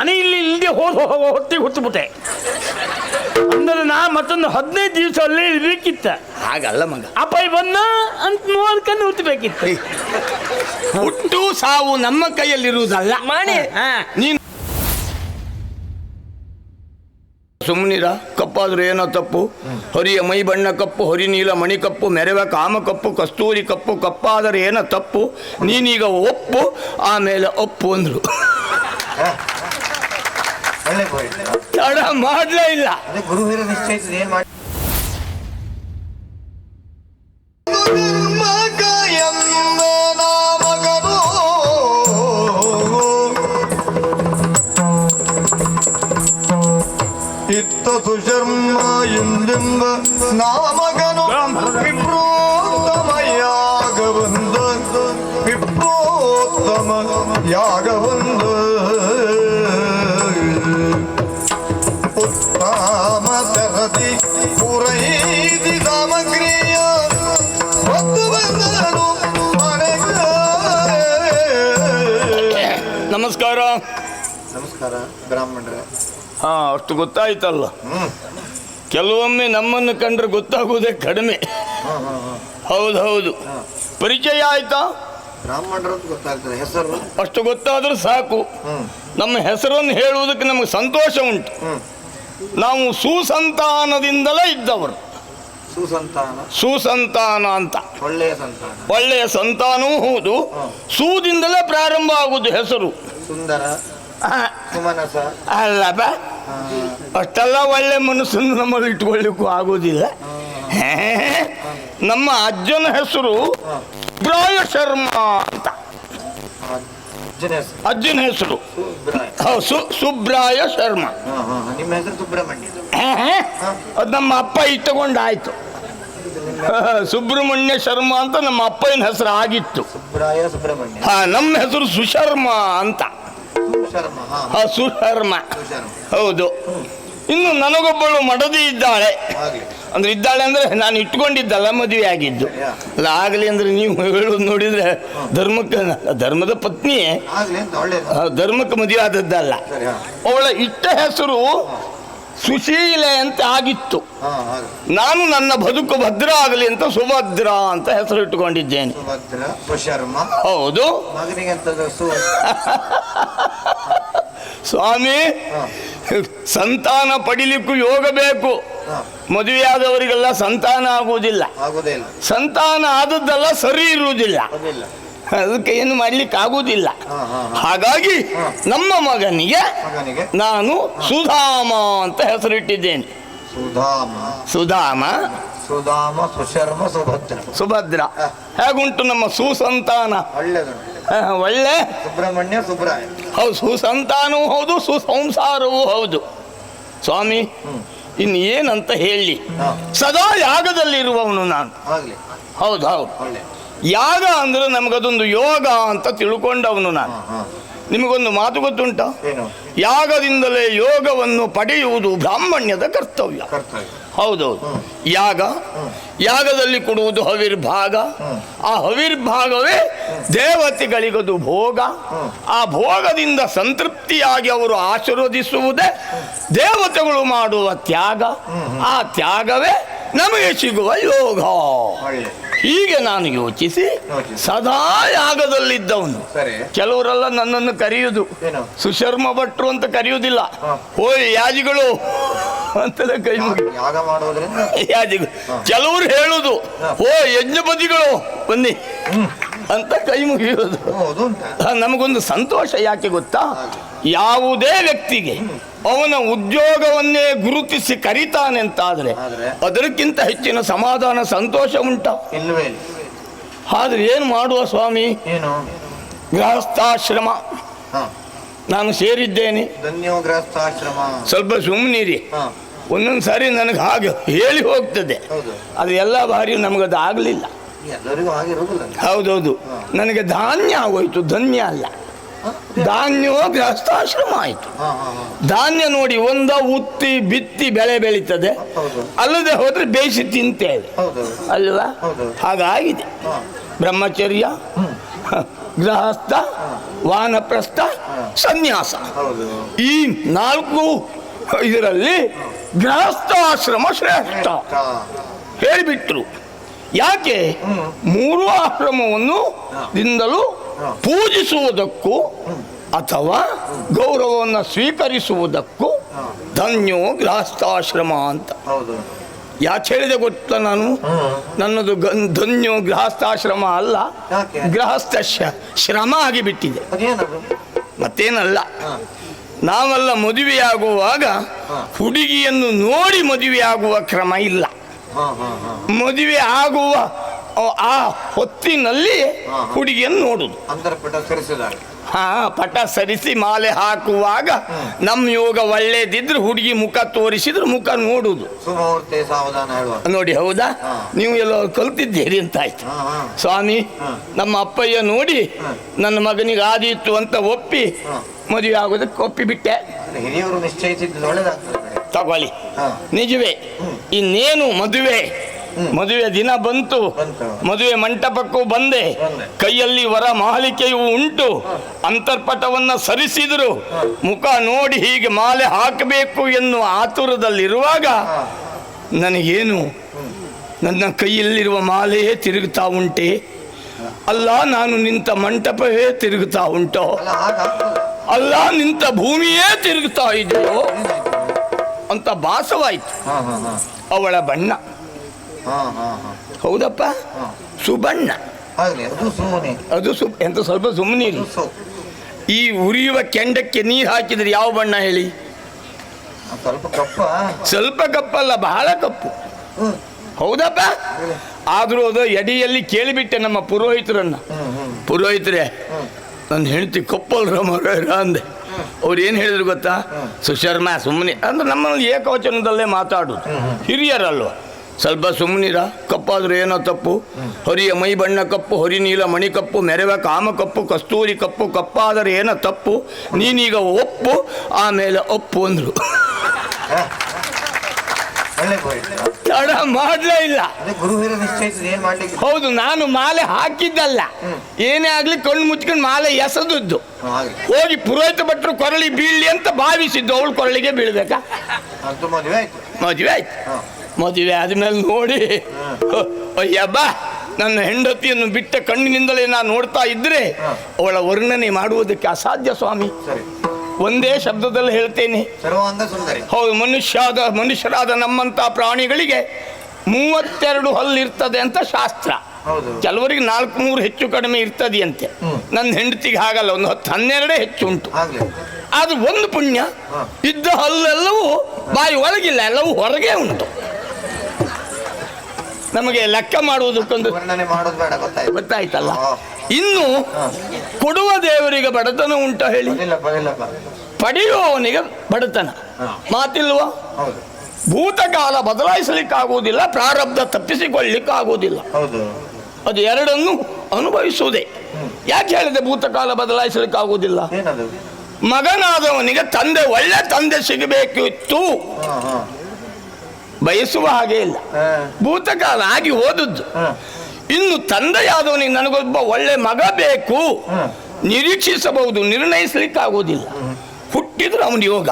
ಅನಿ ಇಲ್ಲಿ ಇಲ್ಲದೆ ಹೊತ್ತಿಗೆ ಹೊತ್ತುಬಿಟ್ಟೆ ಅಂದ್ರೆ ನಾ ಮತ್ತೊಂದು 15 ದಿವಸ ಅಲ್ಲೇ ಇರ್ಬೇಕಿತ್ತ. ಹಾಗಲ್ಲ ಮಗ, ಅಪ್ಪಾಯಿ ಬಂದ ಅಂತ ನೋಡ್ಕೊಂಡು ಹುಟ್ಟಬೇಕಿತ್ತು. ಹುಟ್ಟು ಸಾವು ನಮ್ಮ ಕೈಯಲ್ಲಿರುವುದಲ್ಲ ಮಾಡಿ ನೀನು ಸುಮ್ಮನಿರ. ಕಪ್ಪಾದ್ರೂ ಏನೋ ತಪ್ಪು. ಹೊರಿಯ ಮೈ ಬಣ್ಣ ಕಪ್ಪು, ಹೊರಿ ನೀಲ ಮಣಿ ಕಪ್ಪು, ಮೆರವ ಕಾಮ ಕಪ್ಪು, ಕಸ್ತೂರಿ ಕಪ್ಪು, ಕಪ್ಪಾದರೆ ಏನೋ ತಪ್ಪು, ನೀನೀಗ ಒಪ್ಪು ಆಮೇಲೆ ಒಪ್ಪು ಅಂದ್ರು. ತಡ ಮಾಡ್ಲೇ ಇಲ್ಲ. ಗುರುವಿನ ನಿಶ್ಚಯಿಸಿದ ಏನ್ ಮಾಡಿ ಇತ್ತ ಸುಶರ್ಮ ಎಂದೆಂಬ ನಾಮಗನು ವಿಪ್ರೋತ್ತಮ ಯಾಗವಂದ ವಿಪ್ರೋತ್ತಮ ಯಾಗವಂದ ಉತ್ತಮ ತರದಿ ಪೂರೈದಿ ಸಾಮಗ್ರಿಯ ಹೊತ್ತು ಬಂದನು ಮನೆಗೆ. ನಮಸ್ಕಾರ. ನಮಸ್ಕಾರ ಬ್ರಾಹ್ಮಣರೇ. ಹಾ, ಅಷ್ಟು ಗೊತ್ತಾಯ್ತಲ್ಲ. ಕೆಲವೊಮ್ಮೆ ನಮ್ಮನ್ನು ಕಂಡ್ರೆ ಗೊತ್ತಾಗುವುದೇ ಕಡಿಮೆ. ಹೌದು. ಪರಿಚಯ ಆಯ್ತಾ? ಬ್ರಾಹ್ಮಣರು ಅಂತ ಗೊತ್ತಾಗ್ತದೆ, ಹೆಸರು ಅಷ್ಟು ಗೊತ್ತಾದ್ರೂ ಸಾಕು. ನಮ್ಮ ಹೆಸರನ್ನು ಹೇಳುವುದಕ್ಕೆ ನಮಗೆ ಸಂತೋಷ ಉಂಟು. ನಾವು ಸುಸಂತಾನದಿಂದಲೇ ಇದ್ದವರು. ಸುಸಂತಾನ ಅಂತ, ಒಳ್ಳೆಯ ಸಂತಾನ. ಒಳ್ಳೆಯ ಸಂತಾನವೂ ಹೌದು. ಸೂದಿಂದಲೇ ಪ್ರಾರಂಭ ಆಗುವುದು ಹೆಸರು. ಸುಂದರ ಸುಮನಸ ಅಲ್ಲಪ್ಪ, ಅಷ್ಟೆಲ್ಲ ಒಳ್ಳೆ ಮನಸ್ಸನ್ನು ನಮ್ಮಲ್ಲಿ ಇಟ್ಕೊಳ್ಳಿಕ್ಕೂ ಆಗೋದಿಲ್ಲ. ನಮ್ಮ ಅಜ್ಜನ ಹೆಸರು ಸುಬ್ರಾಯ ಶರ್ಮ ಅಂತ. ಅಜ್ಜನ ಹೆಸರು ಸುಬ್ರಾಯ ಶರ್ಮ. ನಿಮ್ಮ ಹೆಸರು ಸುಬ್ರಹ್ಮಣ್ಯ. ಅದು ನಮ್ಮ ಅಪ್ಪ ಇಟ್ಟುಕೊಂಡಾಯ್ತು. ಸುಬ್ರಹ್ಮಣ್ಯ ಶರ್ಮ ಅಂತ ನಮ್ಮ ಅಪ್ಪನ ಹೆಸರು ಆಗಿತ್ತು. ಸುಬ್ರಾಯ ಸುಬ್ರಹ್ಮಣ್ಯ. ನಮ್ಮ ಹೆಸರು ಸುಶರ್ಮ ಅಂತ. ಸುಶರ್ಮ, ಹೌದು. ಇನ್ನು ನನಗೊಬ್ಬಳು ಮಡದಿ ಇದ್ದಾಳೆ. ಇದ್ದಾಳೆ ಅಂದ್ರೆ ನಾನು ಇಟ್ಕೊಂಡಿದ್ದಲ್ಲ, ಮದುವೆ ಆಗಿದ್ದು ಅಲ್ಲ. ಆಗಲಿ ಅಂದ್ರೆ ನೀವು ಹೇಳೋದು ನೋಡಿದ್ರೆ ಧರ್ಮದ ಪತ್ನಿಯೇ, ಧರ್ಮಕ್ಕೆ ಮದುವೆ ಆದದ್ದಲ್ಲ. ಅವಳ ಇಟ್ಟ ಹೆಸರು ಸುಶೀಲೆ ಅಂತ ಆಗಿತ್ತು. ನಾನು ನನ್ನ ಬದುಕು ಭದ್ರ ಆಗಲಿ ಅಂತ ಸುಭದ್ರ ಅಂತ ಹೆಸರು ಇಟ್ಟುಕೊಂಡಿದ್ದೇನೆ. ಹೌದು ಸ್ವಾಮಿ, ಸಂತಾನ ಪಡಿಲಿಕ್ಕೂ ಯೋಗ ಬೇಕು. ಮದುವೆಯಾದವರಿಗೆಲ್ಲ ಸಂತಾನ ಆಗುವುದಿಲ್ಲ. ಸಂತಾನ ಆದದ್ದೆಲ್ಲ ಸರಿ ಇರುವುದಿಲ್ಲ, ಅದಕ್ಕೆ ಏನು ಮಾಡ್ಲಿಕ್ಕೆ ಆಗುವುದಿಲ್ಲ. ಹಾಗಾಗಿ ನಮ್ಮ ಮಗನಿಗೆ ನಾನು ಸುಧಾಮ ಅಂತ ಹೆಸರಿಟ್ಟಿದ್ದೇನೆ. ಸುಧಾಮ, ಸುಶರ್ಮ, ಸುಭದ್ರ. ಹೇಗುಂಟು ನಮ್ಮ ಸುಸಂತಾನ? ಒಳ್ಳೆ ಸುಬ್ರಹ್ಮಣ್ಯ ಸುಬ್ರಾಯ. ಹೌದು, ಸುಸಂತಾನವೂ ಹೌದು, ಸುಸಂಸಾರವೂ ಹೌದು. ಸ್ವಾಮಿ, ಇನ್ನು ಏನಂತ ಹೇಳಿ, ಸದಾ ಯಾಗದಲ್ಲಿರುವವನು ನಾನು. ಹೌದು. ಯಾಗ ಅಂದ್ರೆ ನಮಗದೊಂದು ಯೋಗ ಅಂತ ತಿಳ್ಕೊಂಡವನು ನಾನು. ನಿಮಗೊಂದು ಮಾತು ಗೊತ್ತುಂಟ? ಯಾಗದಿಂದಲೇ ಯೋಗವನ್ನು ಪಡೆಯುವುದು ಬ್ರಾಹ್ಮಣ್ಯದ ಕರ್ತವ್ಯ. ಹೌದೌದು. ಯಾಗದಲ್ಲಿ ಕೊಡುವುದು ಹವಿರ್ಭಾಗ. ಆ ಹವಿರ್ಭಾಗವೇ ದೇವತೆಗಳಿಗದು ಭೋಗ. ಆ ಭೋಗದಿಂದ ಸಂತೃಪ್ತಿಯಾಗಿ ಅವರು ಆಶೀರ್ವದಿಸುವುದೇ ದೇವತೆಗಳು ಮಾಡುವ ತ್ಯಾಗ. ಆ ತ್ಯಾಗವೇ ನಮಗೆ ಸಿಗುವ ಯೋಗ. ಹೀಗೆ ನಾನು ಯೋಚಿಸಿ ಸದಾ ಯಾಗದಲ್ಲಿದ್ದವನು. ಕೆಲವರೆಲ್ಲ ನನ್ನನ್ನು ಕರೆಯುವುದು ಸುಶರ್ಮ ಭಟ್ರು ಅಂತ ಕರೆಯುವುದಿಲ್ಲ, ಓಯ್ ಯಾಜಿಗಳು ಅಂತಲೇ ಕೈ ಮುಗಿ. ಯಾಜಿಗಳು. ಕೆಲವರು ಹೇಳುದು, ಓ ಯಜ್ಞಪತಿಗಳು ಬನ್ನಿ ಅಂತ ಕೈ ಮುಗಿಯುವುದು. ನಮಗೊಂದು ಸಂತೋಷ ಯಾಕೆ ಗೊತ್ತಾ? ಯಾವುದೇ ವ್ಯಕ್ತಿಗೆ ಅವನ ಉದ್ಯೋಗವನ್ನೇ ಗುರುತಿಸಿ ಕರೀತಾನೆ ಅಂತಾದ್ರೆ ಅದಕ್ಕಿಂತ ಹೆಚ್ಚಿನ ಸಮಾಧಾನ ಸಂತೋಷ ಉಂಟ? ಆದ್ರೆ ಏನು ಮಾಡುವ ಸ್ವಾಮಿ, ಗೃಹಸ್ಥಾಶ್ರಮ ನಾನು ಸೇರಿದ್ದೇನೆ. ಸ್ವಲ್ಪ ಸುಮ್ಮನಿರಿ. ಒಂದೊಂದು ಸಾರಿ ನನಗೆ ಹಾಗೆ ಹೇಳಿ ಹೋಗ್ತದೆ, ಅದು ಎಲ್ಲ ಬಾರಿ ನಮಗದು ಆಗಲಿಲ್ಲ. ಹೌದೌದು. ನನಗೆ ಧಾನ್ಯ ಆಗೋಯ್ತು, ಧನ್ಯ ಅಲ್ಲ. ಧಾನ್ಯ ಗೃಹಸ್ಥಾಶ್ರಮ ಆಯಿತು. ಧಾನ್ಯ ನೋಡಿ, ಒಂದ ಉತ್ತಿ ಬಿತ್ತಿ ಬೆಳೆ ಬೆಳೀತದೆ, ಅಲ್ಲದೆ ಹೋದ್ರೆ ಬೇಯಿಸಿ ತಿಂತೇವೆ ಅಲ್ವಾ? ಹಾಗಾಗಿದೆ. ಬ್ರಹ್ಮಚರ್ಯ, ಗೃಹಸ್ಥ, ವಾನಪ್ರಸ್ಥ, ಸನ್ಯಾಸ. ಹೌದು. ಈ 4 ಇದರಲ್ಲಿ ಗೃಹಸ್ಥಾಶ್ರಮ ಶ್ರೇಷ್ಠ ಹೇಳಿಬಿಟ್ರು. ಯಾಕೆ? 3 ಆಶ್ರಮವನ್ನು ದಿಂದಲೂ ಪೂಜಿಸುವುದಕ್ಕೂ ಅಥವಾ ಗೌರವವನ್ನು ಸ್ವೀಕರಿಸುವುದಕ್ಕೂ ಧನ್ಯೋ ಗೃಹಸ್ಥಾಶ್ರಮ ಅಂತ. ಹೌದು. ಯಾಕೆ ಹೇಳಿದೆ ಗೊತ್ತಾ ನಾನು? ನನ್ನದು ಧನ್ಯೋ ಗೃಹಸ್ಥಾಶ್ರಮ ಅಲ್ಲ, ಯಾಕೆ? ಗೃಹಸ್ಥ ಶ್ರಮ ಆಗಿಬಿಟ್ಟಿದೆ, ಅದೇನದು? ಮತ್ತೇನಲ್ಲ. ನಾವೆಲ್ಲ ಮದುವೆಯಾಗುವಾಗ ಹುಡುಗಿಯನ್ನು ನೋಡಿ ಮದುವೆಯಾಗುವ ಕ್ರಮ ಇಲ್ಲ. ಮದುವೆ ಆಗುವ ಆ ಹೊತ್ತಿನಲ್ಲಿ ಹುಡುಗಿಯನ್ನು ನೋಡುದು. ಅಂತರ್ಪಟ ಸರಿಸಿದಾಗ ಪಟ ಸರಿಸಿ ಮಾಲೆ ಹಾಕುವಾಗ ನಮ್ಮ ಯೋಗ ಒಳ್ಳೇದಿದ್ರೆ ಹುಡುಗಿ ಮುಖ ತೋರಿಸಿದ್ರೆ ಮುಖ ನೋಡುದು. ಸುಮುಹೂರ್ತೆ ಸಾವಧಾನ ಹೇಳುವ ನೋಡಿ, ಹೌದಾ? ನೀವು ಎಲ್ಲೋ ಕಲ್ತಿದ್ದೀರಿ ಅಂತ ಆಯ್ತು. ಸ್ವಾಮಿ, ನಮ್ಮ ಅಪ್ಪಯ್ಯ ನೋಡಿ ನನ್ನ ಮಗನಿಗೆ ಆದೀತು ಅಂತ ಒಪ್ಪಿ ಮದುವೆ ಆಗೋದಕ್ಕೆ ಒಪ್ಪಿಬಿಟ್ಟೆ. ಹಿರಿಯವರು ನಿಶ್ಚಯಿಸಿದ್ದು ಒಳ್ಳೇದಾಗ್ತದೆ. ತಗೊಳ್ಳಿ, ನಿಜವೇ. ಇನ್ನೇನು ಮದುವೆ ದಿನ ಬಂತು, ಮದುವೆ ಮಂಟಪಕ್ಕೂ ಬಂದೆ, ಕೈಯಲ್ಲಿ ವರ ಮಾಲಿಕೆಯೂ ಉಂಟು. ಅಂತರ್ಪಟವನ್ನ ಸರಿಸಿದ್ರು, ಮುಖ ನೋಡಿ ಹೀಗೆ ಮಾಲೆ ಹಾಕಬೇಕು ಎನ್ನುವ ಆತುರದಲ್ಲಿರುವಾಗ ನನಗೇನು, ನನ್ನ ಕೈಯಲ್ಲಿರುವ ಮಾಲೆಯೇ ತಿರುಗುತ್ತಾ ಉಂಟೆ, ಅಲ್ಲ ನಾನು ನಿಂತ ಮಂಟಪವೇ ತಿರುಗುತ್ತಾ ಉಂಟೋ, ಅಲ್ಲ ನಿಂತ ಭೂಮಿಯೇ ತಿರುಗುತ್ತಾ ಇದೆಯೋ ಅಂತ ಭಾಸವಾಯಿತು. ಅವಳ ಬಣ್ಣ ಹೌದಪ್ಪ, ಸುಬಣ್ಣ. ಅದು ಎಂತ ಸ್ವಲ್ಪ ಸುಮ್ಮನೆ. ಈ ಉರಿಯುವ ಕೆಂಡಕ್ಕೆ ನೀರು ಹಾಕಿದ್ರೆ ಯಾವ ಬಣ್ಣ ಹೇಳಿ? ಸ್ವಲ್ಪ ಕಪ್ಪಲ್ಲ, ಬಹಳ ಕಪ್ಪು. ಹೌದಪ್ಪ. ಆದ್ರೂ ಅದು ಎಡೆಯಲ್ಲಿ ಕೇಳಿಬಿಟ್ಟೆ ನಮ್ಮ ಪುರೋಹಿತರನ್ನ. ಪುರೋಹಿತರೇ, ನನ್ನ ಹೆಂಡತಿ ಕಪ್ಪಲ್ರ ಮರ ಅಂದೆ. ಅವ್ರು ಏನು ಹೇಳಿದ್ರು ಗೊತ್ತಾ? ಸುಶರ್ಮ ಸುಮ್ಮನೆ ಅಂದ್ರೆ ನಮ್ಮಲ್ಲಿ ಏಕವಚನದಲ್ಲೇ ಮಾತಾಡೋದು, ಹಿರಿಯರಲ್ವ. ಸ್ವಲ್ಪ ಸುಮ್ಮನಿರ, ಕಪ್ಪಾದ್ರೆ ಏನೋ ತಪ್ಪು, ಹೊರಿಯ ಮೈ ಬಣ್ಣ ಕಪ್ಪು, ಹೊರಿ ನೀಲ ಮಣಿ ಕಪ್ಪು, ಮೆರವ ಕಾಮ ಕಪ್ಪು, ಕಸ್ತೂರಿ ಕಪ್ಪು, ಕಪ್ಪಾದರೆ ಏನೋ ತಪ್ಪು, ನೀನೀಗ ಒಪ್ಪು, ಆಮೇಲೆ ಒಪ್ಪು ಅಂದ್ರು. ತಡ ಮಾಡಲೇ ಇಲ್ಲ. ಹೌದು, ನಾನು ಮಾಲೆ ಹಾಕಿದ್ದಲ್ಲ, ಏನೇ ಆಗ್ಲಿ ಕಣ್ಣು ಮುಚ್ಕೊಂಡು ಮಾಲೆ ಎಸೆದದ್ದು. ಹೋಗಿ ಪುರೋಹಿತ ಭಟ್ರು ಕೊರಳಿ ಬೀಳಲಿ ಅಂತ ಭಾವಿಸಿದ್ದು, ಅವಳು ಕೊರಳಿಗೆ ಬೀಳ್ಬೇಕಾ? ಮದುವೆ ಆಯ್ತು. ಮದುವೆ ಆದ್ಮೇಲೆ ನೋಡಿ, ಅಯ್ಯಬ್ಬ, ನನ್ನ ಹೆಂಡತಿಯನ್ನು ಬಿಟ್ಟ ಕಣ್ಣಿನಿಂದಲೇ ನಾನು ನೋಡ್ತಾ ಇದ್ರೆ ಅವಳ ವರ್ಣನೆ ಮಾಡುವುದಕ್ಕೆ ಅಸಾಧ್ಯ ಸ್ವಾಮಿ. ಒಂದೇ ಶಬ್ದದಲ್ಲಿ ಹೇಳ್ತೇನೆ. ಹೌದು, ಮನುಷ್ಯರಾದ ನಮ್ಮಂತ ಪ್ರಾಣಿಗಳಿಗೆ 32 ಹಲ್ಲಿರ್ತದೆ ಅಂತ ಶಾಸ್ತ್ರ. ಕೆಲವರಿಗೆ 4-3 ಹೆಚ್ಚು ಕಡಿಮೆ ಇರ್ತದೆ ಅಂತೆ. ನನ್ನ ಹೆಂಡತಿಗೆ ಹಾಗಲ್ಲ, ಒಂದು 10-12 ಹೆಚ್ಚು ಉಂಟು. ಅದು ಒಂದು ಪುಣ್ಯ. ಇದ್ದ ಹಲ್ಲೆಲ್ಲವೂ ಬಾಯಿ ಒಳಗಿಲ್ಲ, ಎಲ್ಲವೂ ಹೊರಗೆ ಉಂಟು. ನಮಗೆ ಲೆಕ್ಕ ಮಾಡುವುದಕ್ಕೊಂದು ಗೊತ್ತಾಯ್ತಲ್ಲ. ಇನ್ನು ಕೊಡುವ ದೇವರಿಗೆ ಬಡತನ ಉಂಟ ಹೇಳಿ? ಪಡೆಯುವವನಿಗೆ ಬಡತನ ಮಾತಿಲ್ವಾ? ಭೂತಕಾಲ ಬದಲಾಯಿಸಲಿಕ್ಕಾಗುವುದಿಲ್ಲ, ಪ್ರಾರಬ್ಧ ತಪ್ಪಿಸಿಕೊಳ್ಳಿಕ್ಕಾಗುವುದಿಲ್ಲ. ಅದು ಎರಡನ್ನು ಅನುಭವಿಸುವುದೇ. ಯಾಕೆ ಹೇಳಿದೆ ಭೂತಕಾಲ ಬದಲಾಯಿಸಲಿಕ್ಕಾಗುವುದಿಲ್ಲ? ಮಗನಾದವನಿಗೆ ತಂದೆ, ಒಳ್ಳೆ ತಂದೆ ಸಿಗಬೇಕಿತ್ತು, ಬಯಸುವ ಹಾಗೆ ಇಲ್ಲ, ಭೂತಕಾಲ ಆಗಿ ಹೋದದ್ದು. ಇನ್ನು ತಂದೆಯಾದವನಿಗೆ ನನಗೊಬ್ಬ ಒಳ್ಳೆ ಮಗ ಬೇಕು, ನಿರೀಕ್ಷಿಸಬಹುದು, ನಿರ್ಣಯಿಸಲಿಕ್ಕಾಗುವುದಿಲ್ಲ. ಹುಟ್ಟಿದ್ರೆ ಅವನ ಯೋಗ.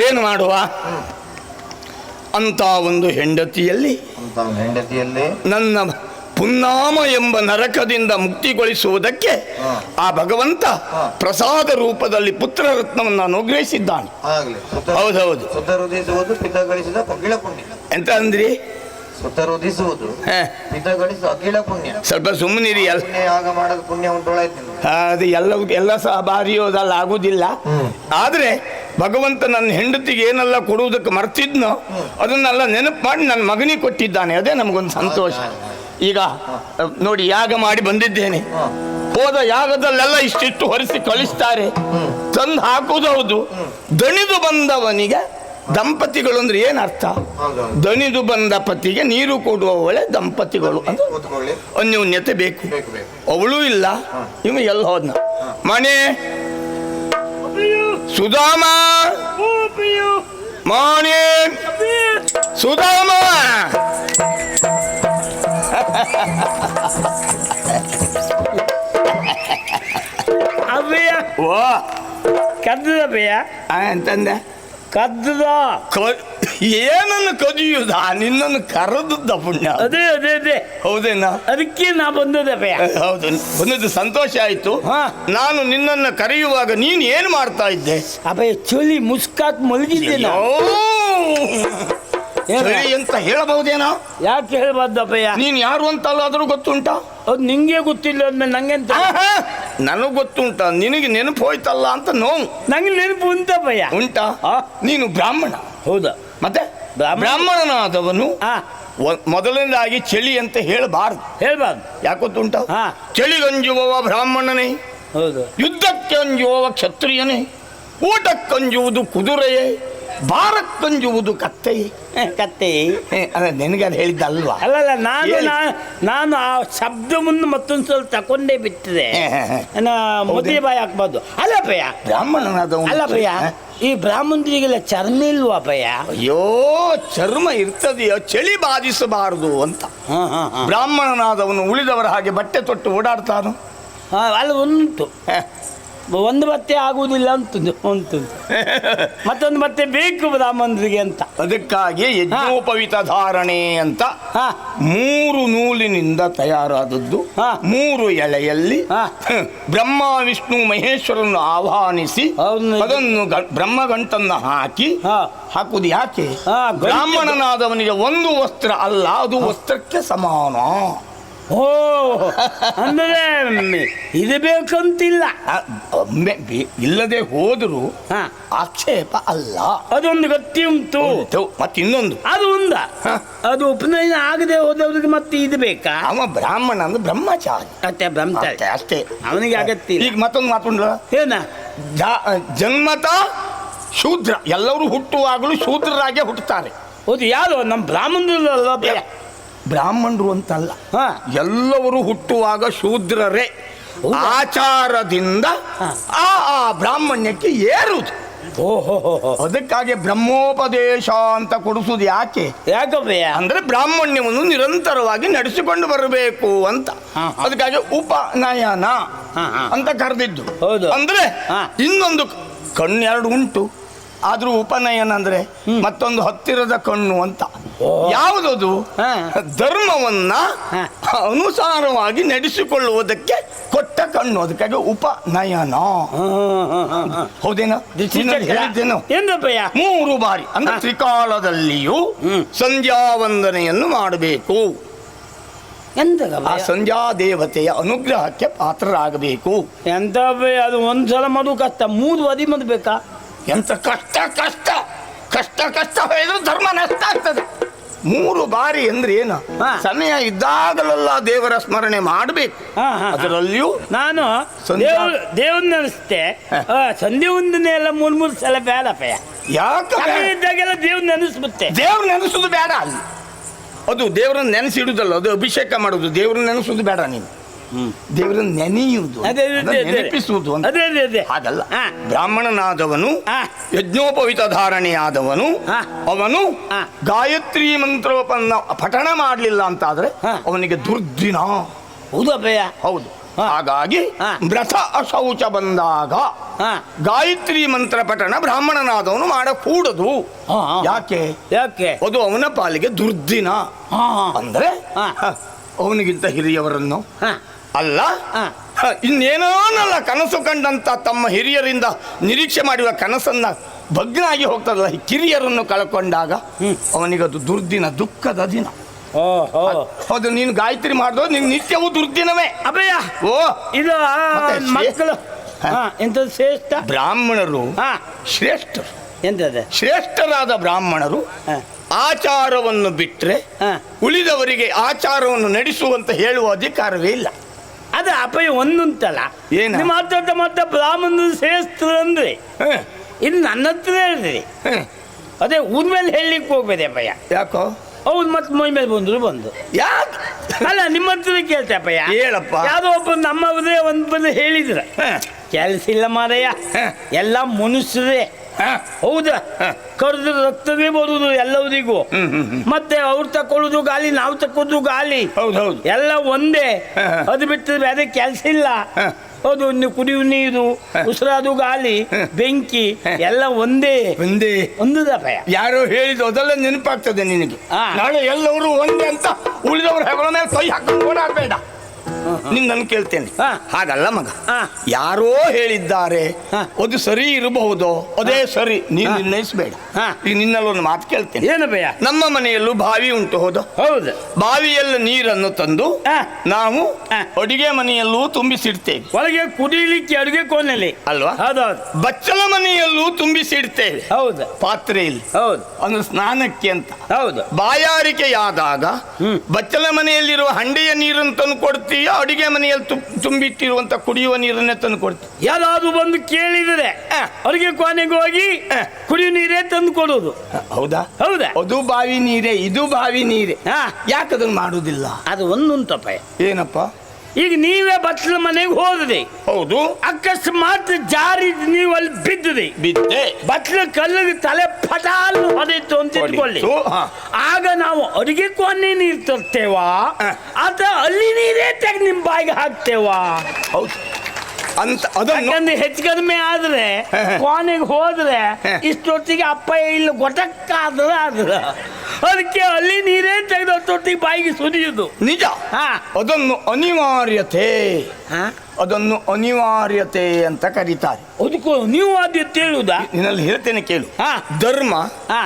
ಏನು ಮಾಡುವ? ಅಂತ ಒಂದು ಹೆಂಡತಿಯಲ್ಲಿ ನನ್ನ ಪುನ್ನಾಮ ಎಂಬ ನರಕದಿಂದ ಮುಕ್ತಿಗೊಳಿಸುವುದಕ್ಕೆ ಆ ಭಗವಂತ ಪ್ರಸಾದ ರೂಪದಲ್ಲಿ ಪುತ್ರರತ್ನವನ್ನು ಅನುಗ್ರಹಿಸಿದ್ದಾನೆ. ಹೌದೌದು. ಎಂತ ಅಂದ್ರಿ? ಸ್ವಲ್ಪ ಸುಮ್ಮನಿರಿ. ಅದು ಎಲ್ಲ ಸಹ ಬಾರಿಯೋದಲ್ಲ, ಆಗುದಿಲ್ಲ. ಆದ್ರೆ ಭಗವಂತ ನನ್ನ ಹೆಂಡತಿಗೆ ಏನೆಲ್ಲ ಕೊಡುವುದಕ್ಕೆ ಮರ್ತಿದ್ನೋ ಅದನ್ನೆಲ್ಲ ನೆನಪು ಮಾಡಿ ನನ್ನ ಮಗನಿಗೆ ಕೊಟ್ಟಿದ್ದಾನೆ. ಅದೇ ನಮಗೊಂದು ಸಂತೋಷ. ಈಗ ನೋಡಿ, ಯಾಗ ಮಾಡಿ ಬಂದಿದ್ದೇನೆ. ಹೋದ ಯಾಗದಲ್ಲೆಲ್ಲ ಇಷ್ಟಿಷ್ಟು ಹೊರಿಸಿ ಕಳಿಸ್ತಾರೆ, ತಂದು ಹಾಕುವುದು. ಹೌದು, ದಣಿದು ಬಂದವನಿಗೆ ದಂಪತಿಗಳು ಅಂದ್ರೆ ಏನರ್ಥ? ದಣಿದು ಬಂದ ಪತಿಗೆ ನೀರು ಕೊಡುವ ಒಳ್ಳೆ ದಂಪತಿಗಳು ಅಂತ ಅನ್ಯೋನ್ಯತೆ ಬೇಕು. ಅವಳು ಇಲ್ಲ, ಇವ ಎಲ್ಲ ಹೋದ್ನ. ಮನೆ ಸುಧಾಮ, ಮನೆ ಸುಧಾಮ, ಅವ್ಯ ಓ ಕದ್ದದಪ್ಪಯ್ಯ ಅಂತಂದೆ ಕದ್ದದ. ಏನನ್ನು ಕದಿಯುದ? ನಿನ್ನನ್ನು ಕರೆದದ್ದ ಪುಣ್ಯ. ಅದೇ ಅದೇ ಅದೇ ಹೌದೇನಾ? ಅದಕ್ಕೆ ನಾ ಬಂದದಪ್ಪಯ್ಯ. ಹೌದು, ಬಂದದ್ದು ಸಂತೋಷ ಆಯ್ತು. ಹಾ. ನಾನು ನಿನ್ನನ್ನು ಕರೆಯುವಾಗ ನೀನು ಏನು ಮಾಡ್ತಾ ಇದ್ದೆ? ಅಪ್ಪಯ್ಯ ಚಳಿ ಮುಸ್ಕಾತ್ ಮಲಗಿದ್ದೆ ನಾನು. ಸರಿ ಅಂತ ಹೇಳಬಹುದೇನೋ? ಯಾಕೆ ಹೇಳ್ಬಾರ್ದಪ್ಪಯ್ಯ? ನೀನ್ ಯಾರು ಅಂತಲ್ಲಾದ್ರೂ ಗೊತ್ತುಂಟಾ? ಅದು ನಿಂಗೆ ಗೊತ್ತಿಲ್ಲ ಅಂದ್ಮೇಲೆ ನಂಗೆಂತ? ನನಗ್ ಗೊತ್ತುಂಟ, ನಿನಗೆ ನೆನಪು ಹೋಯ್ತಲ್ಲ ಅಂತ ನೋವು. ನಂಗೆ ನೆನಪು ಉಂಟಪ್ಪಯ್ಯ. ಉಂಟಾ? ನೀನು ಬ್ರಾಹ್ಮಣ. ಹೌದಾ? ಮತ್ತೆ ಬ್ರಾಹ್ಮಣನಾದವನು ಮೊದಲನೇದಾಗಿ ಚಳಿ ಅಂತ ಹೇಳಬಾರ್ದು. ಹೇಳ್ಬಾರ್ದು. ಯಾಕೆ ಗೊತ್ತುಂಟ? ಹಾ. ಚಳಿಗಂಜುವವ ಬ್ರಾಹ್ಮಣನೇ, ಹೌದು. ಯುದ್ಧಕ್ಕೆ ಅಂಜುವವ ಕ್ಷತ್ರಿಯನೇ, ಊಟಕ್ಕಂಜುವುದು ಕುದುರೆಯೇ, ಭಾರಕ್ಕಂಜುವುದು ಕತ್ತೆಯೇ. ಕತ್ತೆ ಅದೇ ನಿನಗೆ ಅದು ಹೇಳಿದ್ದಲ್ವಾ? ಅಲ್ಲಲ್ಲ, ನಾನು ಆ ಶಬ್ದ ಮುಂದೆ ಮತ್ತೊಂದು ಸ್ವಲ್ಪ ತಕೊಂಡೇ ಬಿಟ್ಟಿದೆ. ಮದುವೆ ಬಾಯಿ ಹಾಕ್ಬಾರ್ದು. ಅಲ್ಲಪ್ಪಯ್ಯ, ಬ್ರಾಹ್ಮಣನಾದವನು. ಅಲ್ಲಪ್ಪಯ್ಯ, ಈ ಬ್ರಾಹ್ಮಣರಿಗೆಲ್ಲ ಚರ್ಮ ಇಲ್ವಾಪಯ್ಯ? ಅಯ್ಯೋ, ಚರ್ಮ ಇರ್ತದೆಯೋ, ಚಳಿ ಬಾಧಿಸಬಾರದು ಅಂತ. ಬ್ರಾಹ್ಮಣನಾದವನು ಉಳಿದವರ ಹಾಗೆ ಬಟ್ಟೆ ತೊಟ್ಟು ಓಡಾಡ್ತಾನು? ಅಲ್ಲಿ ಉಂಟು. ಒಂದು ಬಟ್ಟೆ ಆಗುವುದಿಲ್ಲ ಉಂಟು, ಮತ್ತೊಂದು ಬಟ್ಟೆ ಬೇಕು ಬ್ರಾಹ್ಮಣರಿಗೆ ಅಂತ. ಅದಕ್ಕಾಗಿ ಯಜ್ಞೋಪವಿತ ಧಾರಣೆ ಅಂತ 3 ನೂಲಿನಿಂದ ತಯಾರಾದದ್ದು. 3 ಎಳೆಯಲ್ಲಿ ಬ್ರಹ್ಮ ವಿಷ್ಣು ಮಹೇಶ್ವರನ್ನು ಆಹ್ವಾನಿಸಿ ಅದನ್ನು ಬ್ರಹ್ಮಗಂಟನ್ನು ಹಾಕುವುದು ಯಾಕೆ? ಬ್ರಾಹ್ಮಣನಾದವನಿಗೆ ಒಂದು ವಸ್ತ್ರ ಅಲ್ಲ, ಅದು ವಸ್ತ್ರಕ್ಕೆ ಸಮಾನ. ಓ, ಅಂದರೆ ಇದು ಬೇಕಂತಿಲ್ಲ. ಇಲ್ಲದೆ ಹೋದರೂ ಆಕ್ಷೇಪ ಅಲ್ಲ. ಅದೊಂದು ಗತಿ ಉಂಟು. ಮತ್ತೆ ಇನ್ನೊಂದು ಅದು ಉಂದ, ಅದು ಉಪನಯನ ಆಗದೆ ಹೋದವ್ರಿಗೆ ಮತ್ತೆ ಇದು ಬೇಕಾ? ಅವ ಬ್ರಾಹ್ಮಣ ಅಂದ್ರೆ ಬ್ರಹ್ಮಚಾರಿ. ಮತ್ತೆ ಬ್ರಹ್ಮಚಾರಿ ಅಷ್ಟೇ, ಅವನಿಗೆ ಅಗತ್ಯ. ಈಗ ಮತ್ತೊಂದು ಮಾತುಂಡ ಏನ? ಜನ್ಮತ ಶೂದ್ರ. ಎಲ್ಲರೂ ಹುಟ್ಟುವಾಗಲೂ ಶೂದ್ರರಾಗೆ ಹುಟ್ಟುತ್ತಾರೆ. ಹೌದು. ಯಾರು? ನಮ್ಮ ಬ್ರಾಹ್ಮಣರಲ್ಲ. ಬ್ರಾಹ್ಮಣರು ಅಂತಲ್ಲ, ಎಲ್ಲವರು ಹುಟ್ಟುವಾಗ ಶೂದ್ರರೇ. ಆಚಾರದಿಂದ ಆ ಬ್ರಾಹ್ಮಣ್ಯಕ್ಕೆ ಏರುವುದು. ಅದಕ್ಕಾಗಿ ಬ್ರಹ್ಮೋಪದೇಶ ಅಂತ ಕೊಡಿಸುವುದು ಯಾಕೆ? ಯಾಕಪ್ಪಯ್ಯ? ಅಂದ್ರೆ ಬ್ರಾಹ್ಮಣ್ಯವನ್ನು ನಿರಂತರವಾಗಿ ನಡೆಸಿಕೊಂಡು ಬರಬೇಕು ಅಂತ. ಅದಕ್ಕಾಗಿ ಉಪನಯನ ಅಂತ ಕರೆದಿದ್ದು. ಅಂದ್ರೆ ಇನ್ನೊಂದು ಕಣ್ಣೆರಡು ಉಂಟು, ಆದ್ರೂ ಉಪನಯನ ಅಂದ್ರೆ ಮತ್ತೊಂದು ಹತ್ತಿರದ ಕಣ್ಣು ಅಂತ. ಯಾವುದದು? ಧರ್ಮವನ್ನ ಅನುಸಾರವಾಗಿ ನಡೆಸಿಕೊಳ್ಳುವುದಕ್ಕೆ ಕೊಟ್ಟ ಕಣ್ಣು. ಅದಕ್ಕಾಗಿ ಉಪನಯನ. ಹೌದೇನಾ? ಹೇಳಿದ್ದೇನು? 3 ಬಾರಿ ಅಂದ್ರೆ ತ್ರಿಕಾಲದಲ್ಲಿಯೂ ಸಂಧ್ಯಾ ವಂದನೆಯನ್ನು ಮಾಡಬೇಕು. ಆ ಸಂಧ್ಯಾ ದೇವತೆಯ ಅನುಗ್ರಹಕ್ಕೆ ಪಾತ್ರರಾಗಬೇಕು. ಎಂತ ಅದು ಒಂದ್ಸಲ ಮದು ಕಷ್ಟ, 3 ಬದಿ ಮದು ಬೇಕಾ? ಎಂತ ಕಷ್ಟ ಕಷ್ಟ ಕಷ್ಟ ಕಷ್ಟ ಹೇಳಿದ್ರು ಧರ್ಮ ನಷ್ಟ ಆಗ್ತದೆ. 3 ಬಾರಿ ಅಂದ್ರೆ ಏನು? ಸಮಯ ಇದ್ದಾಗಲೆಲ್ಲ ದೇವರ ಸ್ಮರಣೆ ಮಾಡಬೇಕು. ಅದರಲ್ಲಿಯೂ ನಾನು ದೇವ್ರ ನೆನೆಸ್ತೆ. ಸಂಧ್ಯೆ ವಂದನೆ ಎಲ್ಲ 3 ಸಲ ಬೇಡಪ್ಪಯ್ಯ. ಯಾಕೆ ಇದ್ದಾಗೆಲ್ಲ ದೇವ್ರ ನೆನೆಸ್ಬಿಟ್ಟೆ. ದೇವ್ರ ನೆನೆಸೋದು ಬೇಡ ಅಲ್ಲಿ. ಅದು ದೇವರನ್ನು ನೆನೆಸಿಡುದಲ್ಲ, ಅದು ಅಭಿಷೇಕ ಮಾಡೋದು. ದೇವ್ರನ್ನ ನೆನೆಸೋದು ಬೇಡ. ನೀನು ದೇವರನ್ನು ನೆನೆಯುವುದು, ನೆನಪಿಸುವುದು ಹಾಗಲ್ಲ. ಬ್ರಾಹ್ಮಣನಾದವನು ಯಜ್ಞೋಪವಿತ ಧಾರಣೆಯಾದವನು ಅವನು ಗಾಯತ್ರಿ ಮಂತ್ರೋಪನ್ನ ಪಠಣ ಮಾಡಲಿಲ್ಲ ಅಂತಾದ್ರೆ ಅವನಿಗೆ ದುರ್ದಿನ. ಹೌದಪ್ಪಯ್ಯ? ಹೌದು. ಹಾಗಾಗಿ ವ್ರತ ಅಶೌಚ ಬಂದಾಗ ಗಾಯತ್ರಿ ಮಂತ್ರ ಪಠಣ ಬ್ರಾಹ್ಮಣನಾದವನು ಮಾಡಕೂಡದು. ಯಾಕೆ? ಅದು ಅವನ ಪಾಲಿಗೆ ದುರ್ದಿನ. ಅಂದ್ರೆ ಅವನಿಗಿಂತ ಹಿರಿಯವರನ್ನು ಅಲ್ಲ, ಇನ್ನೇನೋನಲ್ಲ ಕನಸು ಕಂಡಂತ ತಮ್ಮ ಹಿರಿಯರಿಂದ ನಿರೀಕ್ಷೆ ಮಾಡುವ ಕನಸನ್ನ ಭಗ್ನ ಆಗಿ ಹೋಗ್ತದಲ್ಲ, ಕಿರಿಯರನ್ನು ಕಳ್ಕೊಂಡಾಗ ಅವನಿಗದು ದುರ್ದಿನ, ದುಃಖದ ದಿನ. ಹೌದು. ನೀನು ಗಾಯತ್ರಿ ಮಾಡಿದ್ರು ನಿನ್ ನಿತ್ಯವೂ ದುರ್ದಿನವೇ. ಅಭಯ. ಇದು ಮಕ್ಕಳು ಎಂತ ಶ್ರೇಷ್ಠ ಬ್ರಾಹ್ಮಣರು ಶ್ರೇಷ್ಠರು. ಎಂತದ? ಶ್ರೇಷ್ಠರಾದ ಬ್ರಾಹ್ಮಣರು ಆಚಾರವನ್ನು ಬಿಟ್ರೆ ಉಳಿದವರಿಗೆ ಆಚಾರವನ್ನು ನಡೆಸುವಂತ ಹೇಳುವ ಅಧಿಕಾರವೇ ಇಲ್ಲ. ಅದ ಅಪಯ ಒಂದುಂಟಲ್ಲ, ಏನು ಮಾತಾಡ್ತಾ ಬ್ರಾಹ್ಮಣರು ಶ್ರೇಷ್ಠರು ಅಂದ್ರೆ ಇದು ನನ್ನ ಹತ್ರ ಹೇಳಿದ್ರಿ. ಅದೇ ಊದ್ಮೇಲೆ ಹೇಳಲಿಕ್ಕೆ ಹೋಗ್ಬೇದೆ ಅಪ್ಪಯ್ಯ. ಯಾಕೋ? ಹೌದು. ಮತ್ತೆ ಮೈ ಮೇಲೆ ಬಂದು ಯಾಕೆ? ಅಲ್ಲ, ನಿಮ್ಮ ಹತ್ರ ಕೇಳ್ತೆ ಅಪ್ಪಯ್ಯ. ಹೇಳಪ್ಪ. ಯಾವುದೋ ಒಬ್ಬ ನಮ್ಮದೇ ಒಂದು ಹೇಳಿದ್ರ ಕೆಲಸ ಇಲ್ಲ ಮಾರಯ್ಯ, ಎಲ್ಲ ಮನುಷ್ಯರೇ. ಹೌದಾ? ಕರೆದು ರಕ್ತವೇ ಬರುವುದು ಎಲ್ಲವರಿಗೂ. ಮತ್ತೆ ಅವ್ರು ತಕೊಳ್ಳುದು ಗಾಲಿ, ನಾವು ತಕ್ಕೋದು ಗಾಲಿ. ಹೌದೌದು, ಎಲ್ಲ ಒಂದೇ. ಅದು ಬಿಟ್ಟರೆ ಬೇರೆ ಕೆಲಸ ಇಲ್ಲ. ಹೌದು, ನೀವು ಕುಡಿಯುವ ನೀರು, ಉಸಿರಾದು ಗಾಳಿ, ಬೆಂಕಿ ಎಲ್ಲ ಒಂದೇ ಒಂದೇ. ಒಂದು ದಪಯ. ಯಾರೋ ಹೇಳಿದ್ದು ಅದೆಲ್ಲ ನೆನಪಾಗ್ತದೆ ನಿನಗೆ. ಹಾ. ನಾಳೆ ಎಲ್ಲರೂ ಒಂದೇ ಅಂತ ಉಳಿದವರು ಹೆಗಲ ಮೇಲೆ ಕೈ ಹಾಕೊಂಡು ಓಡಾಡಬೇಡ. ನಿನ್ನನ್ನು ಕೇಳ್ತೇನೆ. ಹಾ. ಹಾಗಲ್ಲ ಮಗ, ಹಾ. ಯಾರೋ ಹೇಳಿದ್ದಾರೆ ಹಾ. ಅದು ಸರಿ ಇರಬಹುದು, ಅದೇ ಸರಿ ನೀನು ನಿರ್ಣಯಿಸಬೇಡ. ಹಾ. ಈಗ ನಿನ್ನಲ್ಲಿ ಒಂದು ಮಾತು ಕೇಳ್ತೇನೆ. ಏನು ಭಯ? ನಮ್ಮ ಮನೆಯಲ್ಲೂ ಬಾವಿ ಉಂಟು, ಹೌದು. ಹೌದು. ಬಾವಿಯಲ್ಲಿ ನೀರನ್ನು ತಂದು ಹಾ. ನಾವು ಹಾ. ಅಡಿಗೆ ಮನೆಯಲ್ಲೂ ತುಂಬಿಸಿಡ್ತೇವೆ, ಒಳಗೆ ಕುಡಿಲಿಕ್ಕೆ ಅಡುಗೆ ಕೋಣೆಲಿ ಅಲ್ವಾ? ಹೌದೌದು. ಬಚ್ಚಲ ಮನೆಯಲ್ಲೂ ತುಂಬಿಸಿಡ್ತೇವೆ, ಹೌದು ಪಾತ್ರೆಯಲ್ಲಿ. ಹೌದು ಒಂದು ಸ್ನಾನಕ್ಕೆ ಅಂತ. ಹೌದು. ಬಾಯಾರಿಕೆಯಾದಾಗ ಬಚ್ಚಲ ಮನೆಯಲ್ಲಿರುವ ಹಂಡೆಯ ನೀರನ್ನು ತಂದು ಕೊಡ್ತೀಯ, ಅಡಿಗೆ ಮನೆಯಲ್ಲಿ ತುಂಬಿಟ್ಟಿರುವಂತ ಕುಡಿಯುವ ನೀರನ್ನೇ ತಂದು ಕೊಡ್ತೀಯ? ಯಾರಾದ್ರೂ ಬಂದು ಕೇಳಿದರೆ ಅಡುಗೆ ಕೋಣೆಗೆ ಹೋಗಿ ಕುಡಿಯುವ ನೀರೇ ತಂದು ಕೊಡೋದು. ಹೌದಾ? ಹೌದಾ? ಅದು ಬಾವಿ ನೀರೇ, ಇದು ಬಾವಿ ನೀರೇ. ಹಾ. ಯಾಕದನ್ನು ಮಾಡುವುದಿಲ್ಲ? ಅದು ಒಂದುಂಟಪ್ಪ. ಏನಪ್ಪ? ಈಗ ನೀವೇ ಬಚ್ಚಲ ಮನೆಗೆ ಹೋದ್ರಿ, ಹೌದು. ಅಕಸ್ಮಾತ್ ಜಾರಿ ನೀವು ಅಲ್ಲಿ ಬಿದ್ದಿದೆ, ಬಿದ್ದೆ, ಬಚ್ಚಲ ಕಲ್ಲಿಗೆ ತಲೆ ಪಟಾಲ್ ಹೊಡೆಯಿತು ಅಂತ ಇಟ್ಕೊಳ್ಳಿ. ಹೊಡೀತು, ಹಾ. ಆಗ ನಾವು ಅಡುಗೆ ಕೋಣೆ ನೀರು ತರ್ತೇವಾ ಅಥವಾ ಅಲ್ಲಿ ನೀರೇ ತೆಗೆದು ನಿಮ್ಮ ಬಾಯಿಗೆ ಹಾಕ್ತೇವಾ? ಹೌದು ಅಂತ. ಅದನ್ನು ಯಾಕಂದ್ರೆ ಹೆಚ್ಚು ಕಡಿಮೆ ಆದ್ರೆ ಕೋಣೆಗೆ ಹೋದ್ರೆ ಇಷ್ಟೊತ್ತಿಗೆ ಅಪ್ಪ ಇಲ್ಲಿ ಗೊಟಕ್ಕಾದ್ರೆ ಆದ್ರ ಅದಕ್ಕೆ ಅಲ್ಲಿ ನೀರೇ ತೆಗೆದು ಅಷ್ಟೊತ್ತಿಗೆ ಬಾಯಿಗೆ ಸುರಿಯುದು ನಿಜ. ಹಾ. ಅದನ್ನು ಅನಿವಾರ್ಯತೆ, ಹಾ? ಅದನ್ನು ಅನಿವಾರ್ಯತೆ ಅಂತ ಕರೀತಾರೆ. ಅದಕ್ಕೂ ನೀವು ಆದ್ಯತೆ ಹೇಳುದಾ? ನಿನ್ನಲ್ಲಿ ಹೇಳ್ತೇನೆ ಕೇಳು. ಹಾ. ಧರ್ಮ, ಹಾ.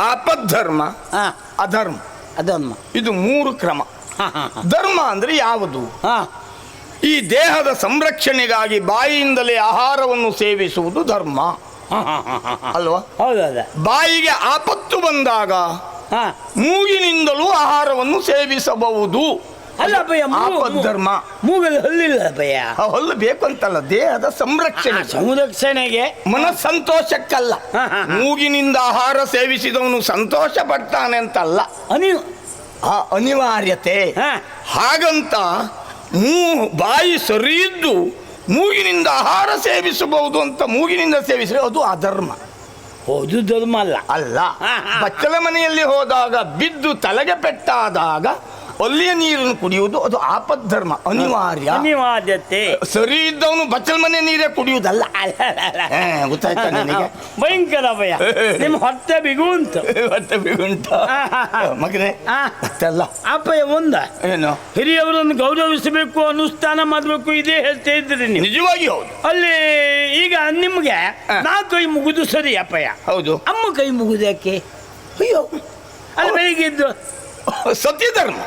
ಆಪದ್ಧರ್ಮ, ಹಾ. ಅಧರ್ಮ, ಅದಮ್ಮ. ಇದು 3 ಕ್ರಮ. ಹಾ ಹಾ ಧರ್ಮ ಅಂದ್ರೆ ಯಾವುದು? ಹಾ. ಈ ದೇಹದ ಸಂರಕ್ಷಣೆಗಾಗಿ ಬಾಯಿಯಿಂದಲೇ ಆಹಾರವನ್ನು ಸೇವಿಸುವುದು ಧರ್ಮ, ಅಲ್ವಾ? ಹೌದೌದ. ಬಾಯಿಗೆ ಆಪತ್ತು ಬಂದಾಗ ಹಾ. ಮೂಗಿನಿಂದಲೂ ಆಹಾರವನ್ನು ಸೇವಿಸಬಹುದು, ಅಲ್ಲ ಭಯ, ಆಪದ್ಧರ್ಮ. ಮೂಗದ ಹಲ್ಲಿಲ್ಲ ಭಯ. ಆ ಹಲ್ಲು ಬೇಕು ಅಂತಲ್ಲ, ದೇಹದ ಸಂರಕ್ಷಣೆ, ಸಂರಕ್ಷಣೆಗೆ. ಮನಸ್ಸಂತೋಷಕ್ಕಲ್ಲ. ಹಾ, ಹಾ, ಹಾ. ಮೂಗಿನಿಂದ ಆಹಾರ ಸೇವಿಸಿದವನು ಸಂತೋಷ ಪಡ್ತಾನೆ ಅಂತಲ್ಲ, ನೀವು ಆ ಅನಿವಾರ್ಯತೆ. ಹಾ. ಹಾಗಂತ ಬಾಯಿ ಸರಿಯಿದ್ದು ಮೂಗಿನಿಂದ ಆಹಾರ ಸೇವಿಸಬಹುದು ಅಂತ ಮೂಗಿನಿಂದ ಸೇವಿಸಿದ್ರೆ ಅದು ಅಧರ್ಮ. ಹೌದು, ಧರ್ಮ ಅಲ್ಲ. ಅಲ್ಲ. ಹಾ, ಹಾ. ಬಚ್ಚಲ ಮನೆಯಲ್ಲಿ ಹೋದಾಗ ಬಿದ್ದು ತಲೆಗೆ ಪೆಟ್ಟಾದಾಗ ಅಲ್ಲಿಯ ನೀರನ್ನು ಕುಡಿಯುವುದು ಅದು ಆಪದ್ಧರ್ಮ, ಅನಿವಾರ್ಯ. ಅನಿವಾರ್ಯತೆ. ಸರಿ ಇದ್ದವನು ಬಚ್ಚಲ ಮನೆ ನೀರೇ ಕುಡಿಯುವುದಲ್ಲ. ಗೊತ್ತಾಯ್ತಾ ನಿನಗೆ? ಭಯಂಕರ ಭಯ. ನಿಮ್ಮ ಹೊಟ್ಟೆ ಬಿಗು ಉಂಟು. ಹೊಟ್ಟೆ ಬಿಗುಂಟ ಮಗನೇ. ಮತ್ತೆಲ್ಲ ಅಪ್ಪಯ್ಯ ಒಂದ ಏನು? ಹಿರಿಯವರನ್ನು ಗೌರವಿಸಬೇಕು, ಅನುಷ್ಠಾನ ಮಾಡಬೇಕು, ಇದೇ ಹೇಳ್ತಾ ಇದ್ರಿ ನೀವು. ನಿಜವಾಗಿ ಹೌದು. ಅಲ್ಲಿ ಈಗ ನಿಮ್ಗೆ ನಾ ಕೈ ಮುಗಿದು ಸರಿ ಅಪ್ಪಯ್ಯ, ಹೌದು. ಅಮ್ಮ ಕೈ ಮುಗಿದು ಯಾಕೆ? ಅಯ್ಯೋ, ಅಲ್ಲಿ ಬೆಳಿಗ್ಗೆ ಇದ್ದು ಸತ್ಯ ಧರ್ಮ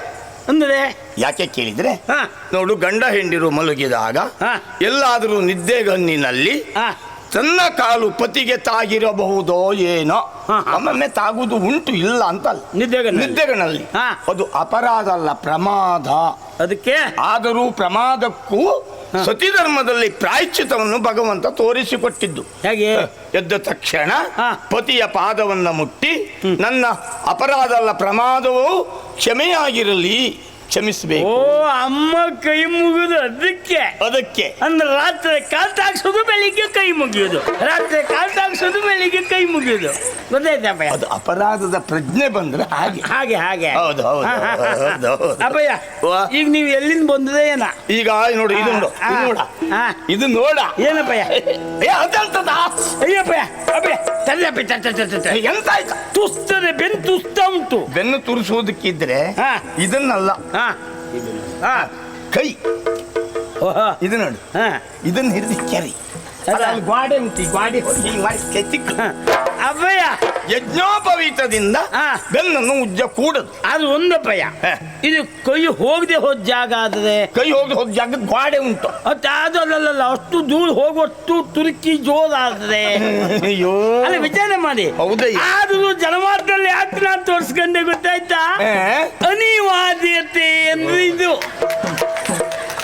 ಅಂದ್ರೆ ಯಾಕೆ ಕೇಳಿದ್ರೆ, ಹಾ. ನೋಡು, ಗಂಡ ಹೆಂಡಿರು ಮಲಗಿದಾಗ ಹಾ. ಎಲ್ಲಾದರೂ ನಿದ್ದೆಗಣ್ಣಿನಲ್ಲಿ ಹಾ. ತನ್ನ ಕಾಲು ಪತಿಗೆ ತಾಗಿರಬಹುದೋ ಏನೋ. ಹಾ, ಹಾ. ಒಮ್ಮೊಮ್ಮೆ ತಾಗುವುದು ಉಂಟು, ಇಲ್ಲ ಅಂತಲ್ಲ. ನಿದ್ದೆಗಣ್ಣಲ್ಲಿ ಹಾ. ಅದು ಅಪರಾಧ ಅಲ್ಲ, ಪ್ರಮಾದ. ಅದಕ್ಕೆ ಆದರೂ ಪ್ರಮಾದಕ್ಕೂ ಸತಿ ಧರ್ಮದಲ್ಲಿ ಪ್ರಾಯಶ್ಚಿತವನ್ನು ಭಗವಂತ ತೋರಿಸಿಕೊಟ್ಟಿದ್ದು. ಹೇಗೆ? ಎದ್ದ ತಕ್ಷಣ ಹಾ. ಪತಿಯ ಪಾದವನ್ನ ಮುಟ್ಟಿ, ನನ್ನ ಅಪರಾಧ ಅಲ್ಲ, ಪ್ರಮಾದವು ಕ್ಷಮೆಯಾಗಿರಲಿ, ಕ್ಷಮಿಸಬೇಕು. ಓ, ಅಮ್ಮ ಕೈ ಮುಗಿದು ಅದಕ್ಕೆ ಅಂದ್ರೆ ರಾತ್ರಿ ಕಾಲ್ ತಾಗ್ಸೋದು, ಬೆಳಿಗ್ಗೆ ಕೈ ಮುಗಿಯೋದು, ರಾತ್ರಿ ಕಾಲ್ ತಾಗ್ಸೋದು, ಬೆಳಿಗ್ಗೆ ಕೈ ಮುಗಿಯೋದು. ಗೊತ್ತಾಯ್ತಪ್ಪ? ಅದು ಅಪರಾಧದ ಪ್ರಜ್ಞೆ ಬಂದ್ರೆ ಹಾಗೆ. ಹಾಗೆ ಹಾಗೆ. ಹೌದು, ಹೌದು, ಹೌದು, ಹೌದು. ಅಪ್ಪಯ್ಯ, ವಾ. ಈಗ ನೀವು ಎಲ್ಲಿಂದ ಬಂದದೆ ಏನ? ಈಗ ನೋಡು, ಇದು ನೋಡು, ಇದು ನೋಡ, ಇದು ನೋಡ. ಏನಪ್ಪಯ್ಯ? ಅದಂತದ ಅಯ್ಯಪ್ಪಯ್ಯ, ಅಪ್ಪಯ್ಯ, ಎಂತ ಆಯ್ತು? ತುಸ್ತದೆ, ಬೆನ್ನು ತುಸ್ತ ಉಂಟು. ಬೆನ್ನು ತುರಿಸುವುದಕ್ಕಿದ್ರೆ ಹಾ. ಇದನ್ನಲ್ಲ, ಹಾ. ಹಾ. ಕೈ ಓಹೋ. ಇದು ನೋಡು, ಹಾ. ಇದನ್ನ ಹಿಡಿದು ಕೆರಿ. ಅಲ್ಲ. ಅಲ್ಲಿ ಗೋಡೆ ಉಂಟು, ಈ ಗೋಡೆ ಹೀಗೆ ಮಾಡಿ ಕೆತ್ತಿಕ್ಕು. ಅಪ್ಪಯ್ಯ, ಯಜ್ಞೋಪವೀತದಿಂದ ಹಾ. ಬೆನ್ನನ್ನು ಉಜ್ಜ ಕೂಡದು. ಅದು ಒಂದಪ್ಪಯ್ಯ. ಇದು ಕೈ ಹೋಗದೆ ಹೋದ ಜಾಗ ಆದ್ರೆ, ಕೈ ಹೋಗಿ ಹೋದ ಜಾಗದ ಗೋಡೆ ಉಂಟು. ಅದಲ್ಲ, ಅಷ್ಟು ದೂರ ಹೋಗುವಷ್ಟು ತುರುಕಿ ಜೋರಾದ್ರೆ ಅಯ್ಯೋ, ಅಲ್ಲ, ವಿಚಾರ ಮಾಡಿ. ಹೌದಯ್ಯ. ಆದ್ರೂ ಜನಮಾರ್ಗದಲ್ಲಿ ಯಾಕೆ ನಾನು ತೋರಿಸ್ಕೊಂಡೆ ಗೊತ್ತಾಯ್ತಾ? ಅನಿವಾರ್ಯತೆ ಅಂದ್ರೆ ಇದು.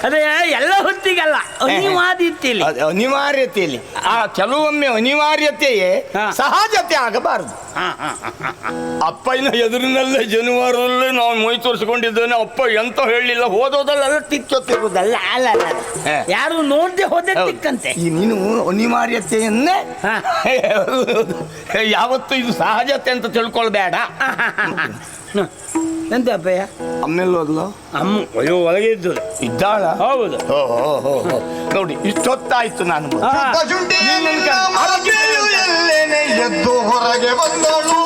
ಅದೇ ಎಲ್ಲ ಹೊತ್ತಿಗಲ್ಲ, ಅನಿವಾರ್ಯತೆಯಲ್ಲಿ. ಅದು ಅನಿವಾರ್ಯತೆಯಲ್ಲಿ. ಆ ಕೆಲವೊಮ್ಮೆ ಅನಿವಾರ್ಯತೆಯೇ ಹಾ. ಸಹಜತೆ ಆಗಬಾರದು. ಅಪ್ಪನ ಎದುರಿನಲ್ಲೇ ಜನವಾರಲ್ಲೇ ನಾವು ಮೈ ತೋರಿಸ್ಕೊಂಡಿದ್ದೇನೆ. ಅಪ್ಪ ಎಂತ ಹೇಳಲಿಲ್ಲ, ಹೋದೋದಲ್ಲ ತಿಕ್ಕೊತ್ತಿರುವುದಲ್ಲ. ಅಲ್ಲ, ಯಾರು ನೋಡ್ದೆ ಹೋದೆ ತಿಕ್ಕಂತೆ. ಈ ನೀನು ಅನಿವಾರ್ಯತೆಯನ್ನೇ ಹಾ. ಯಾವತ್ತು ಇದು ಸಹಜತೆ ಅಂತ ತಿಳ್ಕೊಳ್ಬೇಡ. ಎಂತ ಅಪ್ಪಯ್ಯ? ಆಮೇಲೆ ಹೋದ್ಲು ಅಮ್ಮ ಅಯ್ಯೋ ಒಳಗೆ ಇದ್ದು. ಇದ್ದಾಳ? ಹೌದು. ಓ ನೋಡಿ ಇಷ್ಟೊತ್ತಾಯ್ತು ನಾನು ಬಂದು. ಹಾ. ಎದ್ದು ಹೊರಗೆ ಬಂದಳು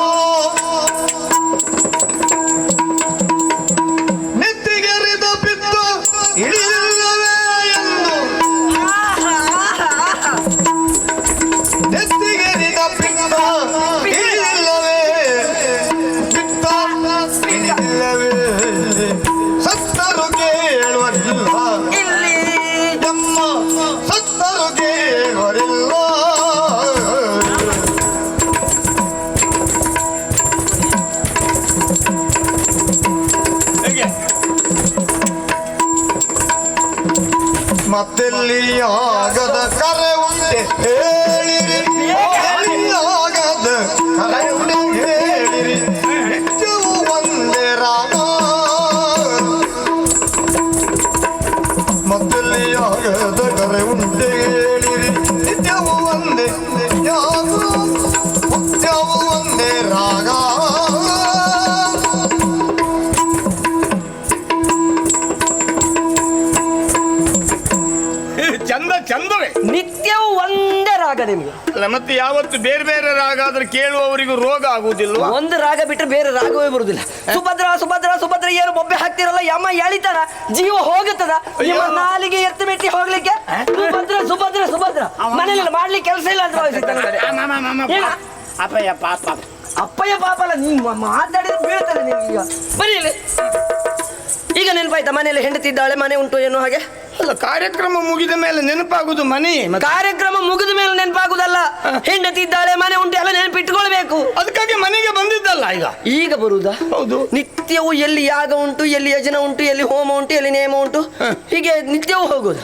ನೆತ್ತಿಗೆರಿದ ಬಿತ್ತು ಇಳಿಯಲ್ಲವೇ ಎಂದು ನೆತ್ತಿಗೆರಿದ ಬಿತ್ತ ಇಳಿಯಲ್ಲವೇ ಬಿತ್ತ ಇಳಿಯಲ್ಲವೇ ಸತ್ತರು ಕೇಳುವರಿಲ್ಲ ಎಮ್ಮ ಸತ್ತರು ಕೇಳುವರಿಲ್ಲ. ಮತ್ತೆಲ್ಲಿ ಆಗದ ಕರೆ ಉಂಟೆ ಹೇಳಿರಿ, ಆಗದ ಕರೆ ಉಂಟೆ ಹೇಳಿರಿ, ನಿತ್ಯವೂ ಒಂದೇ ರಾಗ. ಮತ್ತೆಲ್ಲಿ ಆಗದ ಕರೆ ಉಂಟೆ ಹೇಳಿರಿ, ನಿತ್ಯವೂ ಒಂದೇ ಯಾಗ, ನಿತ್ಯವೂ ಒಂದೇ ರಾಗ. ಚಂದ ಚಂದವೇ, ನಿತ್ಯವೂ ಒಂದೇ ರಾಗ ನಿಮ್ಗೆ. ಅಲ್ಲ ಮತ್ತೆ ಯಾವತ್ತು ಬೇರೆ ಬೇರೆ ರಾಗ ಆದ್ರೆ ಕೇಳುವವರಿಗೂ ರೋಗ ಆಗುವುದಿಲ್ವಾ? ಒಂದು ರಾಗ ಬಿಟ್ಟರೆ ಬೇರೆ ರಾಗವೇ ಬರುದಿಲ್ಲ. ಸುಭದ್ರ ಸುಭದ್ರ ಸುಭದ್ರ ಏನು ಬೊಬ್ಬೆ ಹಾಕ್ತಿರಲ್ಲ, ಯಮ್ಮ ಎಳಿತಾರ, ಜೀವ ಹೋಗುತ್ತದ ನಿಮ್ಮ ನಾಲಿಗೆ ಎತ್ತು ಮೆಟ್ಟಿ ಹೋಗ್ಲಿಕ್ಕೆ. ಸುಭದ್ರ ಸುಭದ್ರ ಸುಭದ್ರ ಮನೇಲಿ ಮಾಡ್ಲಿಕ್ಕೆ ಕೆಲಸ ಇಲ್ಲ ಅಂತ ಭಾವಿಸುತ್ತೆ ನನಗೆ. ಏನು? ಅಪ್ಪಯ್ಯ ಪಾಪ. ಅಪ್ಪಯ್ಯ ಪಾಪ ಅಲ್ಲ, ನೀವು ಮಾತಾಡಿದ್ರೆ ಬೀಳ್ತದೆ ನಿಮ್ಗೆ. ಈಗ ಬರೀ ಇಲ್ಲಿ. ಈಗ ನೆನಪಾಯ್ತಾ ಮನೆಯಲ್ಲಿ ಹೆಂಡತಿದ್ದಾಳೆ, ಮನೆ ಉಂಟು ಏನೋ ಹಾಗೆ? ಅಲ್ಲ, ಕಾರ್ಯಕ್ರಮ ಮುಗಿದ ಮೇಲೆ ನೆನಪಾಗುದು ಮನೆ. ಕಾರ್ಯಕ್ರಮ ಮುಗಿದ ಮೇಲೆ ನೆನಪಾಗುದಲ್ಲ, ಹೆಂಡತಿ ಇದ್ದಾಳೆ ಮನೆ ಉಂಟು ಎಲ್ಲ ನೆನಪಿಟ್ಕೊಳ್ಬೇಕು. ಅದಕ್ಕಾಗಿ ಮನೆಗೆ ಬಂದಿದ್ದಲ್ಲ ಈಗ. ಈಗ ಬರುವುದಾ? ಹೌದು. ನಿತ್ಯವೂ ಎಲ್ಲಿ ಯಾಗ ಉಂಟು, ಎಲ್ಲಿ ಯಜನ ಉಂಟು, ಎಲ್ಲಿ ಹೋಮ ಉಂಟು, ಎಲ್ಲಿ ನೇಮ ಉಂಟು, ಹೀಗೆ ನಿತ್ಯವೂ ಹೋಗುದು.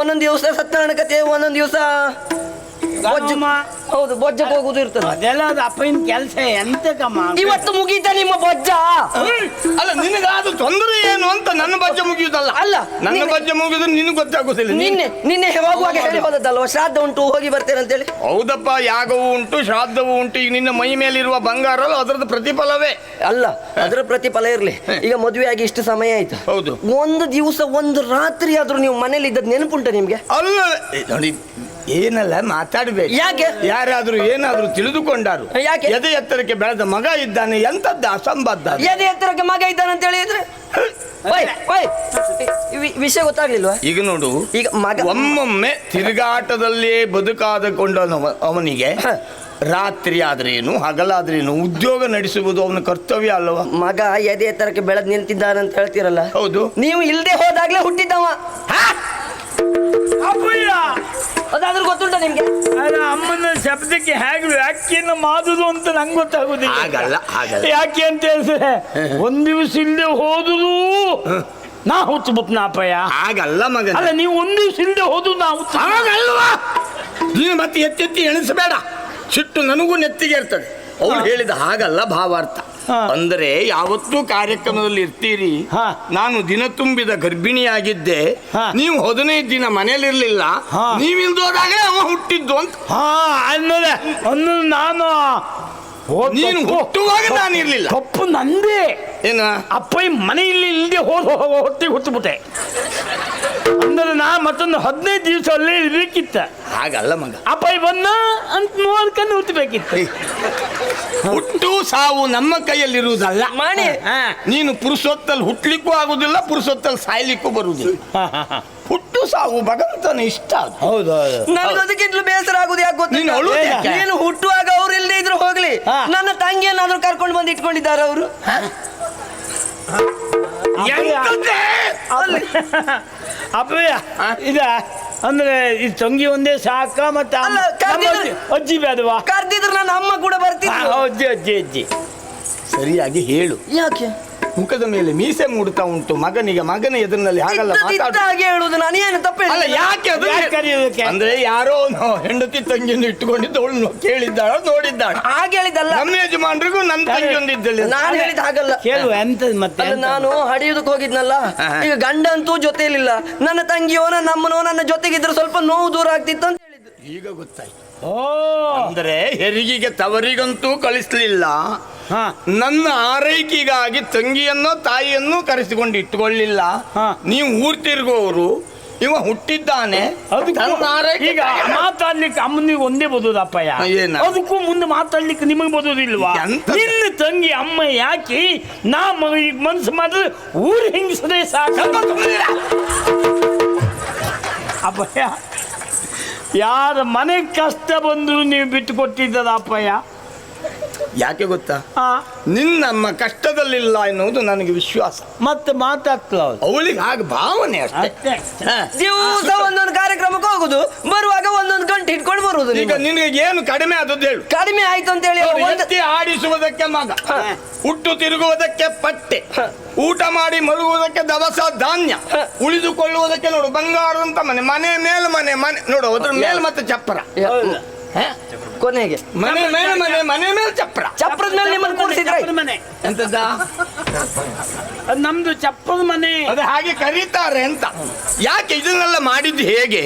ಒಂದೊಂದು ದಿವಸ ಸತ್ಯನಾರಾಯಣ ಕಥೆ, ಒಂದೊಂದು ದಿವಸ ಹೌದು ಬೊಜ್ಜಕ್ಕೆ ಹೋಗುದು ಇರ್ತದೆ. ಅದೆಲ್ಲ ಅದು ಅಪ್ಪನ ಕೆಲಸ ಎಂತಕಮ್ಮ. ಇವತ್ತು ಮುಗೀತ ನಿಮ್ಮ ಬೊಜ್ಜ? ಅಲ್ಲ, ನಿನಗಾದ ತೊಂದರೆ ಏನು ಅಂತ ನನ್ನ ಬಜ್ಜೆ ಮುಗಿಯುದಲ್ಲ. ಅಲ್ಲ, ನನ್ನ ಬಜ್ಜೆ ಮುಗಿದ್ರೆ ನಿನಗೆ ಗೊತ್ತಾಗುದಿಲ್ಲ. ನಿನ್ನೆ ಹೋಗುವಾಗ ಹೇಳಿ ಹೋದದ್ದಲ್ವ, ಶ್ರಾದ್ದ ಉಂಟು ಹೋಗಿ ಬರ್ತೇನೆ ಅಂತೇಳಿ. ಹೌದಪ್ಪ, ಯಾಗವೂ ಉಂಟು, ಶ್ರಾದ್ದವೂ ಉಂಟು. ಈಗ ನಿನ್ನ ಮೈ ಮೇಲಿರುವ ಬಂಗಾರ ಅಲ್ಲ, ಅದರದ್ದು ಪ್ರತಿಫಲವೇ. ಅಲ್ಲ, ಅದರ ಪ್ರತಿಫಲ ಇರ್ಲಿ. ಈಗ ಮದುವೆ ಆಗಿ ಇಷ್ಟು ಸಮಯ ಆಯ್ತು. ಹೌದು. ಒಂದು ದಿವಸ ಒಂದು ರಾತ್ರಿ ಆದ್ರೂ ನೀವು ಮನೇಲಿ ಇದ್ದದ್ದು ನೆನಪುಂಟ ನಿಮ್ಗೆ? ಅಲ್ಲ ನೋಡಿ, ಏನಲ್ಲ ಮಾತಾಡ್ಬೇಕು. ಯಾಕೆ? ಯಾರಾದ್ರೂ ಏನಾದ್ರೂ ತಿಳಿದುಕೊಂಡಾರು. ಯಾಕೆ? ಎದೆ ಎತ್ತರಕ್ಕೆ ಬೆಳೆದ ಮಗ ಇದ್ದಾನೆ, ಎಂತದ್ದು ಅಸಂಬದ್ಧ. ಎದೆ ಎತ್ತರಕ್ಕೆ ಮಗ ಇದ್ದಾನೆ ಅಂತ ಹೇಳಿದ್ರೆ ವಿಷಯ ಗೊತ್ತಾಗ್ಲಿಲ್ವಾ? ಈಗ ನೋಡು, ಈಗ ಮಗ ಒಮ್ಮೊಮ್ಮೆ ತಿರುಗಾಟದಲ್ಲೇ ಬದುಕಾದಕೊಂಡ ಅವನಿಗೆ ರಾತ್ರಿ ಆದ್ರೇನು ಹಗಲಾದ್ರೇನು ಉದ್ಯೋಗ ನಡೆಸುವುದು ಅವನ ಕರ್ತವ್ಯ ಅಲ್ಲವಾ? ಮಗ ಎದೆ ಎತ್ತರಕ್ಕೆ ಬೆಳೆದ್ ನಿಂತಿದ್ದಾನೆ ಅಂತ ಹೇಳ್ತೀರಲ್ಲ. ಹೌದು. ನೀವು ಇಲ್ದೆ ಹೋದಾಗ್ಲೇ ಹುಟ್ಟಿದ್ದವ. ಅಪ್ಪಯ್ಯ, ಅದಾದ್ರೂ ಗೊತ್ತುಂಟ ನಿಮ್ಗೆ? ಅಲ್ಲ, ಅಮ್ಮನ ಶಬ್ದಕ್ಕೆ ಹೇಗೆ ವ್ಯಾಖ್ಯಾನ ಮಾಡುದು ಅಂತ ನಂಗೆ ಗೊತ್ತಾಗುದಿಲ್ಲ. ಆಗಲ್ಲ, ಆಗಲ್ಲ. ಯಾಕೆ ಅಂತ ಹೇಳಿದ್ರೆ ಒಂದ್ ದಿವಸ ಇಲ್ಲದೆ ಹೋದುದು ನಾ ಹುಚ್ಚುಬಿಟ್ನ ಅಪ್ಪಯ್ಯ. ಆಗಲ್ಲ ಮಗ. ಅಲ್ಲ, ನೀವು ಒಂದ್ ದಿವಸ ಇಲ್ಲದೆ ಹೋದು ನಾ ಹುಚ್ಚು. ಆಗಲ್ವಾ? ನೀನು ಮತ್ತೆ ಎತ್ತೆತ್ತಿ ಎಣಿಸಬೇಡ, ಸಿಟ್ಟು ನನಗೂ ನೆತ್ತಿಗೆ ಇರ್ತದೆ. ಅವ್ರು ಹೇಳಿದ ಹಾಗಲ್ಲ ಭಾವಾರ್ಥ. ಅಂದರೆ ಯಾವತ್ತೂ ಕಾರ್ಯಕ್ರಮದಲ್ಲಿ ಇರ್ತೀರಿ. ನಾನು ದಿನ ತುಂಬಿದ ಗರ್ಭಿಣಿಯಾಗಿದ್ದೆ, ನೀವು 15 ದಿನ ಮನೇಲಿರ್ಲಿಲ್ಲ, ನೀವಿಲ್ದೋದಾಗಲೇ ಅವ ಹುಟ್ಟಿದ್ದು ಅಂತ. ಅನ್ನೋದೇ ನಾನು ನೀನು ಹುಟ್ಟುವಾಗ ನಾನು ಇರ್ಲಿಲ್ಲ. ತಪ್ಪು ನಂದೇ. ಏನ ಅಪ್ಪಯ್ಯ ಮನೆಯಲ್ಲಿ ಇಲ್ಲದೆ ಹೊತ್ತಿಗೆ ಹುಟ್ಟುಬಿಟ್ಟೆ. ಅಂದ್ರೆ ನಾ ಮತ್ತೊಂದು 15 ದಿವಸ ಅಲ್ಲೇ ಇರ್ಬೇಕಿತ್ತ. ಹಾಗಲ್ಲ ಮಗ. ಅಪ್ಪಯ್ಯ ಬಂದ ಅಂತ ನೋಡ್ಕೊಂಡು ಹುಟ್ಟಬೇಕಿತ್ತು. ಹುಟ್ಟು ಸಾವು ನಮ್ಮ ಕೈಯಲ್ಲಿರುವುದಲ್ಲ. ಮಾಡಿ ನೀನು ಪುರುಷೊತ್ತಲ್ಲಿ ಹುಟ್ಲಿಕ್ಕೂ ಆಗುದಿಲ್ಲ, ಪುರುಷೊತ್ತಲ್ಲಿ ಸಾಯ್ಲಿಕ್ಕೂ ಬರುವುದಿಲ್ಲ. ಹುಟ್ಟು ಸಾವು ಭಗವಂತನ ಇಷ್ಟ. ಹೌದು. ನನಗೆ ಅದಕ್ಕಿಂತಲೂ ಬೇಸರ ಆಗುದು ಯಾಕೆ ನೀನು ಗೊತ್ತಿಲ್ಲ? ಅಳುವುದು ಯಾಕೆ? ನೀನು ಹುಟ್ಟುವಾಗ ಅವ್ರು ಇಲ್ಲದೆ ಇದ್ರು ಹೋಗ್ಲಿ, ನನ್ನ ತಂಗಿಯನ್ನಾದ್ರೂ ಕರ್ಕೊಂಡು ಬಂದು ಇಟ್ಕೊಂಡಿದ್ದಾರೆ ಅವರು. ಅಪ್ಪಯ್ಯ ಇದ ಅಂದ್ರೆ ಈ ತಂಗಿ ಒಂದೇ ಸಾಕ ಮತ್ತೆ ಅಲ್ಲ, ಅಜ್ಜಿ ಬೇಡವಾ? ಕರ್ದಿದ್ರು ನನ್ನ ಅಮ್ಮ ಕೂಡ ಬರ್ತಿದ್ರು. ಅಜ್ಜಿ ಅಜ್ಜಿ ಅಜ್ಜಿ. ಸರಿಯಾಗಿ ಹೇಳು. ಯಾಕೆ ಮುಖದ ಮೇಲೆ ಮೀಸೆ ಮೂಡ್ತಾ ಉಂಟು ಮಗನಿಗೆ, ಮಗನ ಎದುರಿನಲ್ಲಿ ಹಾಗಲ್ಲ ಮಾತಾಡ. ಹಾಗೆ ಹೇಳುದು ನಾನು ಏನು ತಪ್ಪು ಅಲ್ಲ, ಯಾಕೆ ಅದು? ಅಂದ್ರೆ ಯಾರೋ ಹೆಂಡತಿ ತಂಗಿಯನ್ನು ಇಟ್ಟುಕೊಂಡಿದ್ದು ಅವಳು ಕೇಳಿದ್ದಾಳ, ನೋಡಿದ್ದಾಳ. ಹಾಗೆ ಹೇಳಿದಲ್ಲ, ನಮ್ಮ ಯಜಮಾನ್ರಿಗೂ ನನ್ನ ತಂಗಿ ಒಂದಿದ್ದಳು. ನಾನು ಹೇಳಿದ ಹಾಗಲ್ಲ. ಕೇಳುವ ಎಂತ ಮತ್ತೆ ನಾನು ಹಡಿಯೋದಕ್ಕೆ ಹೋಗಿದ್ನಲ್ಲ, ಈಗ ಗಂಡ ಅಂತೂ ಜೊತೆಲಿಲ್ಲ, ನನ್ನ ತಂಗಿಯೋ ನನ್ನ ಅಮ್ಮನೋ ನನ್ನ ಜೊತೆಗಿದ್ರೆ ಸ್ವಲ್ಪ ನೋವು ದೂರ ಆಗ್ತಿತ್ತು ಅಂತ ಹೇಳಿದ್ರು. ಈಗ ಗೊತ್ತಾಯ್ತು. ಓ, ಅಂದ್ರೆ ಹೆರಿಗೆಗೆ ತವರಿಗಂತೂ ಕಳಿಸ್ಲಿಲ್ಲ, ಹಾ. ನನ್ನ ಆರೈಕೆಗಾಗಿ ತಂಗಿಯನ್ನೋ ತಾಯಿಯನ್ನೋ ಕರೆಸಿಕೊಂಡು ಇಟ್ಟುಕೊಳ್ಳಿಲ್ಲ. ಹಾ. ನೀವು ಊರ್ ತಿರುಗುವವರು, ಇವ ಹುಟ್ಟಿದ್ದಾನೆ. ತನ್ನ ಆರೈಕೆ ಈಗ ಮಾತಾಡ್ಲಿಕ್ಕೆ ಅಮ್ಮನಿಗೆ ಒಂದೇ ಬದುದಪ್ಪಯ್ಯ. ಏನ? ಅದಕ್ಕೂ ಮುಂದೆ ಮಾತಾಡ್ಲಿಕ್ಕೆ ನಿಮಗೆ ಬದುದಿಲ್ವಾ? ಎಂತ? ನಿನ್ನ ತಂಗಿ ಅಮ್ಮ ಯಾಕೆ ನಾ ಈಗ ಮನ್ಸು ಮಾಡಿದ್ರೆ ಊರು ಹಿಂಗಿಸದೆ ಸಾಕ. ಅಪ್ಪಯ್ಯ, ಯಾರ ಮನೆ ಕಷ್ಟ ಬಂದ್ರು ನೀವು ಬಿಟ್ಟು ಕೊಟ್ಟಿದ್ದದ ಅಪ್ಪಯ್ಯ. ಯಾಕೆ ಗೊತ್ತಾ? ಹಾ, ನಿನ್ನಮ್ಮ ಕಷ್ಟದಲ್ಲಿಲ್ಲ ಎನ್ನುವುದು ನನಗೆ ವಿಶ್ವಾಸ. ಮತ್ತೆ ಮಾತಾಡ್ತಲ್ಲ ಅವ್ರು. ಅವಳಿಗೆ ಹಾಗೆ ಭಾವನೆ ಅಷ್ಟೇ. ಅಷ್ಟೇ. ಹಾ. ದಿವಸ ಒಂದೊಂದು ಕಾರ್ಯಕ್ರಮಕ್ಕೆ ಹೋಗುದು, ಬರುವಾಗ ಒಂದೊಂದು ಗಂಟೆ ಇಟ್ಕೊಂಡು ಬರುವುದು. ಈಗ ನಿನಗೆ ಏನು ಕಡಿಮೆ ಆದದ್ದು ಹೇಳು. ಕಡಿಮೆ ಆಯ್ತು ಅಂತ ಹೇಳಿ ಅವ್ರು ಒಂದು ಎತ್ತಿ ಆಡಿಸುವುದಕ್ಕೆ ಮಗ, ಹುಟ್ಟು ತಿರುಗುವುದಕ್ಕೆ ಪಟ್ಟೆ, ಊಟ ಮಾಡಿ ಮಲಗುವುದಕ್ಕೆ ದವಸ ಧಾನ್ಯ, ಉಳಿದುಕೊಳ್ಳುವುದಕ್ಕೆ ನೋಡು ಬಂಗಾರದಂತ ಮನೆ, ಮನೆ ಮೇಲೆ ಮನೆ, ಮನೆ ನೋಡು ಅದ್ರ ಮೇಲೆ ಮತ್ತೆ ಚಪ್ಪರ. ಹೌದಾ? ಕೊನೆಗೆ ಮನೆ ಮೇಲೆ ಮನೆ, ಮನೆ ಮೇಲೆ ಚಪ್ಪರ. ಚಪ್ರದ ಮೇಲೆ ನಿಮ್ಮನ್ನು ಕೂರಿಸಿದ್ರೆ ಚಪ್ಪರದ ಮನೆ. ಎಂತದ? ಅದು ನಮ್ದು ಚಪ್ಪದ ಮನೆ. ಅದು ಹಾಗೆ ಕರೀತಾರೆ ಅಂತ. ಯಾಕೆ ಇದನ್ನೆಲ್ಲ ಮಾಡಿದ್ದು ಹೇಗೆ?